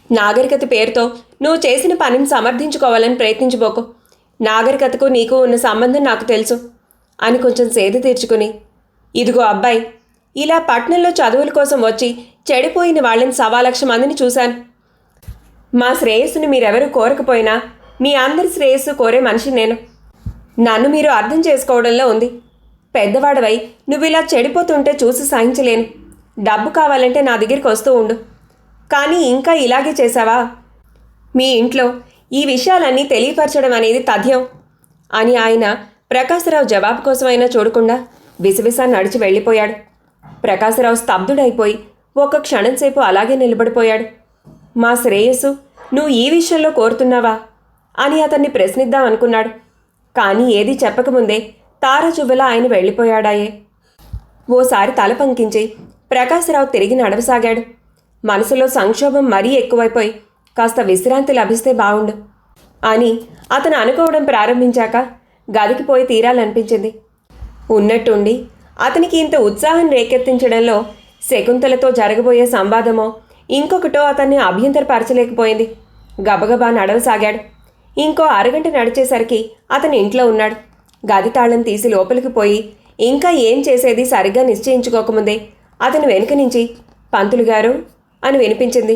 నాగరికత పేరుతో నువ్వు చేసిన పనిని సమర్థించుకోవాలని ప్రయత్నించబోకు. నాగరికతకు నీకు ఉన్న సంబంధం నాకు తెలుసు అని కొంచెం సేద తీర్చుకుని, ఇదిగో అబ్బాయి, ఇలా పట్నంలో చదువుల కోసం వచ్చి చెడిపోయిన వాళ్ళని 1,00,000 మందిని చూశాను. మా శ్రేయస్సును మీరెవరూ కోరకపోయినా మీ అందరి శ్రేయస్సు కోరే మనిషి నేను. నన్ను మీరు అర్థం చేసుకోవడంలో ఉంది. పెద్దవాడవై నువ్వు ఇలా చెడిపోతుంటే చూసి సహించలేను. డబ్బు కావాలంటే నా దగ్గరికి వస్తూ ఉండు. కానీ ఇంకా ఇలాగే చేశావా? మీ ఇంట్లో ఈ విషయాలన్నీ తెలియపరచడం అనేది తథ్యం అని ఆయన ప్రకాశ్రావు జవాబు కోసమైనా చూడకుండా విసవిసా నడిచి వెళ్ళిపోయాడు. ప్రకాశ్రావు స్తబ్దుడైపోయి ఒక క్షణంసేపు అలాగే నిలబడిపోయాడు. మా శ్రేయస్సు నువ్వు ఈ విషయంలో కోరుతున్నావా అని అతన్ని ప్రశ్నిద్దామనుకున్నాడు. కానీ ఏదీ చెప్పకముందే తారాచువ్వలా ఆయన వెళ్ళిపోయాడాయే. ఓసారి తల పంకించి ప్రకాశ్రావు తిరిగి నడవసాగాడు. మనసులో సంక్షోభం మరీ ఎక్కువైపోయి కాస్త విశ్రాంతి లభిస్తే బావుండు అని అతను అనుకోవడం ప్రారంభించాక గదికి పోయి తీరాలనిపించింది. ఉన్నట్టుండి అతనికి ఇంత ఉత్సాహం రేకెత్తించడంలో శకుంతలతో జరగబోయే సంవాదమో ఇంకొకటో అతన్ని అభ్యంతరపరచలేకపోయింది. గబగబా నడవసాగాడు. ఇంకో అరగంట నడిచేసరికి అతను ఇంట్లో ఉన్నాడు. గది తాళం తీసి లోపలికి పోయి ఇంకా ఏం చేసేది సరిగ్గా నిశ్చయించుకోకముందే అతని వెనుక నుంచి పంతులు గారు అని వినిపించింది.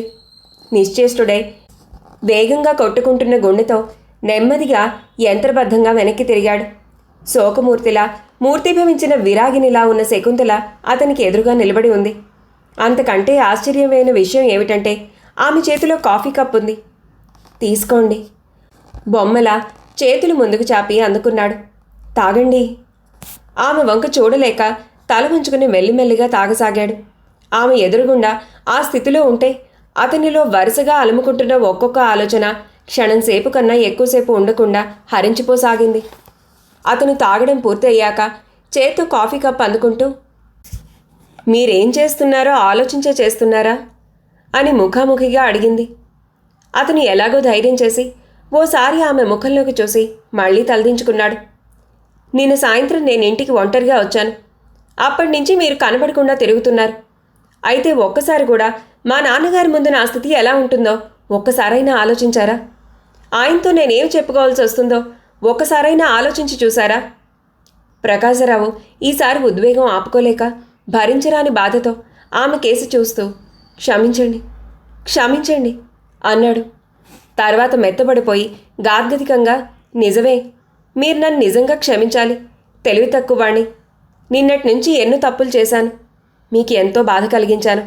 నిశ్చేష్టుడై వేగంగా కొట్టుకుంటున్న గుండెతో నెమ్మదిగా యంత్రబద్ధంగా వెనక్కి తిరిగాడు. శోకమూర్తిలా మూర్తిభవించిన విరాగినిలా ఉన్న శకుంతల అతనికి ఎదురుగా నిలబడి ఉంది. అంతకంటే ఆశ్చర్యమైన విషయం ఏమిటంటే ఆమె చేతిలో కాఫీ కప్ ఉంది. తీసుకోండి. బొమ్మలా చేతులు ముందుకు చాపి అందుకున్నాడు. తాగండి. ఆమె వంక చూడలేక తల ఉంచుకుని మెల్లిమెల్లిగా తాగసాగాడు. ఆమె ఎదురుగుండా ఆ స్థితిలో ఉంటే అతనిలో వరుసగా అలుముకుంటున్న ఒక్కొక్క ఆలోచన క్షణంసేపు కన్నా ఎక్కువసేపు ఉండకుండా హరించిపోసాగింది. అతను తాగడం పూర్తయ్యాక చేత్తో కాఫీ కప్ అందుకుంటూ, మీరేం చేస్తున్నారో ఆలోచించే చేస్తున్నారా అని ముఖాముఖిగా అడిగింది. అతను ఎలాగో ధైర్యం చేసి ఓసారి ఆమె ముఖంలోకి చూసి మళ్ళీ తలదించుకున్నాడు. నిన్న సాయంత్రం నేను ఇంటికి ఒంటరిగా వచ్చాను. అప్పటి నుంచి మీరు కనబడకుండా తిరుగుతున్నారు. అయితే ఒక్కసారి కూడా మా నాన్నగారి ముందు నా స్థితి ఎలా ఉంటుందో ఒక్కసారైనా ఆలోచించారా? ఆయనతో నేనేం చెప్పుకోవాల్సి వస్తుందో ఒక్కసారైనా ఆలోచించి చూసారా? ప్రకాశరావు ఈసారి ఉద్వేగం ఆపుకోలేక భరించరాని బాధతో ఆమె కేసి చూస్తూ, క్షమించండి, క్షమించండి అన్నాడు. తర్వాత మెత్తబడిపోయి గాద్గదికంగా, నిజమే, మీరు నన్ను నిజంగా క్షమించాలి. తెలివి తక్కువవాణ్ణి. నిన్నటి నుంచి ఎన్నో తప్పులు చేశాను. మీకు ఎంతో బాధ కలిగించాను.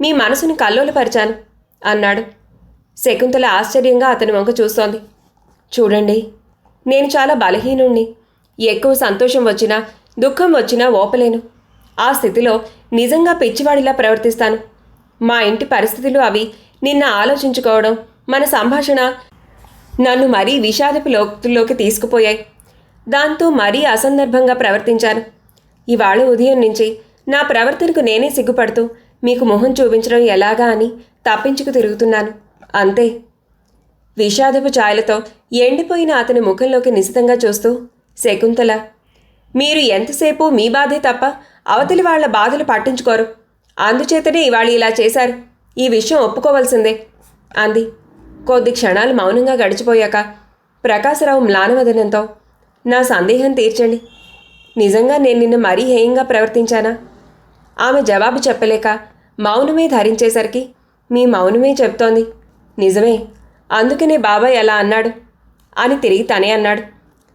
మీ మనసుని కల్లోలపరిచాను అన్నాడు. శకుంతల ఆశ్చర్యంగా అతని వంక చూస్తోంది. చూడండి, నేను చాలా బలహీనుణ్ణి. ఎక్కువ సంతోషం వచ్చినా దుఃఖం వచ్చినా ఓపలేను. ఆ స్థితిలో నిజంగా పిచ్చివాడిలా ప్రవర్తిస్తాను. మా ఇంటి పరిస్థితులు అవి నిన్న ఆలోచించుకోవడం, మన సంభాషణ నన్ను మరీ విషాదపు లోతుల్లోకి తీసుకుపోయాయి. దాంతో మరీ అసందర్భంగా ప్రవర్తించాను. ఇవాళ ఉదయం నుంచి నా ప్రవర్తనకు నేనే సిగ్గుపడుతూ మీకు మొహం చూపించడం ఎలాగా అని తప్పించుకు తిరుగుతున్నాను. అంతే. విషాదపు ఛాయలతో ఎండిపోయిన అతని ముఖంలోకి నిశితంగా చూస్తూ, శకుంతల, మీరు ఎంతసేపు మీ బాధే తప్ప అవతలి వాళ్ల బాధలు పట్టించుకోరు. అందుచేతనే ఇవాళ ఇలా చేశారు. ఈ విషయం ఒప్పుకోవాల్సిందే అంది. కొద్ది క్షణాలు మౌనంగా గడిచిపోయాక ప్రకాశరావు మ్లానవదనంతో, నా సందేహం తీర్చండి. నిజంగా నేను నిన్న మరీ హేయంగా ప్రవర్తించానా? ఆమె జవాబు చెప్పలేక మౌనమే ధరించేసరికి, మీ మౌనమే చెప్తోంది. నిజమే, అందుకనే బాబాయ్ అలా అన్నాడు అని తిరిగి తనే అన్నాడు.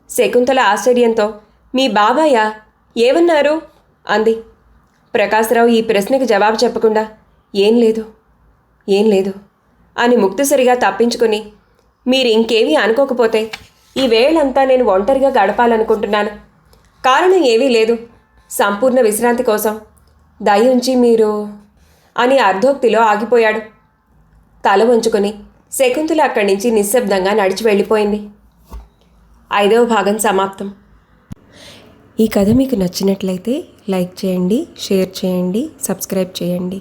శకుంతల ఆశ్చర్యంతో, మీ బాబాయా? ఏమన్నారు అంది. ప్రకాశరావు ఈ ప్రశ్నకి జవాబు చెప్పకుండా ఏం లేదు అని ముక్తసరిగా తప్పించుకుని, మీరు ఇంకేమీ అనుకోకపోతే ఈ వేళంతా నేను ఒంటరిగా గడపాలనుకుంటున్నాను. కారణం ఏమీ లేదు, సంపూర్ణ విశ్రాంతి కోసం. దయ ఉంచి మీరు అని అర్ధోక్తిలో ఆగిపోయాడు. తల వంచుకొని శకుంతల అక్కడి నుంచి నిశ్శబ్దంగా నడిచి వెళ్ళిపోయింది. 5వ భాగం సమాప్తం. ఈ కథ మీకు నచ్చినట్లయితే లైక్ చేయండి, షేర్ చేయండి, సబ్స్క్రైబ్ చేయండి.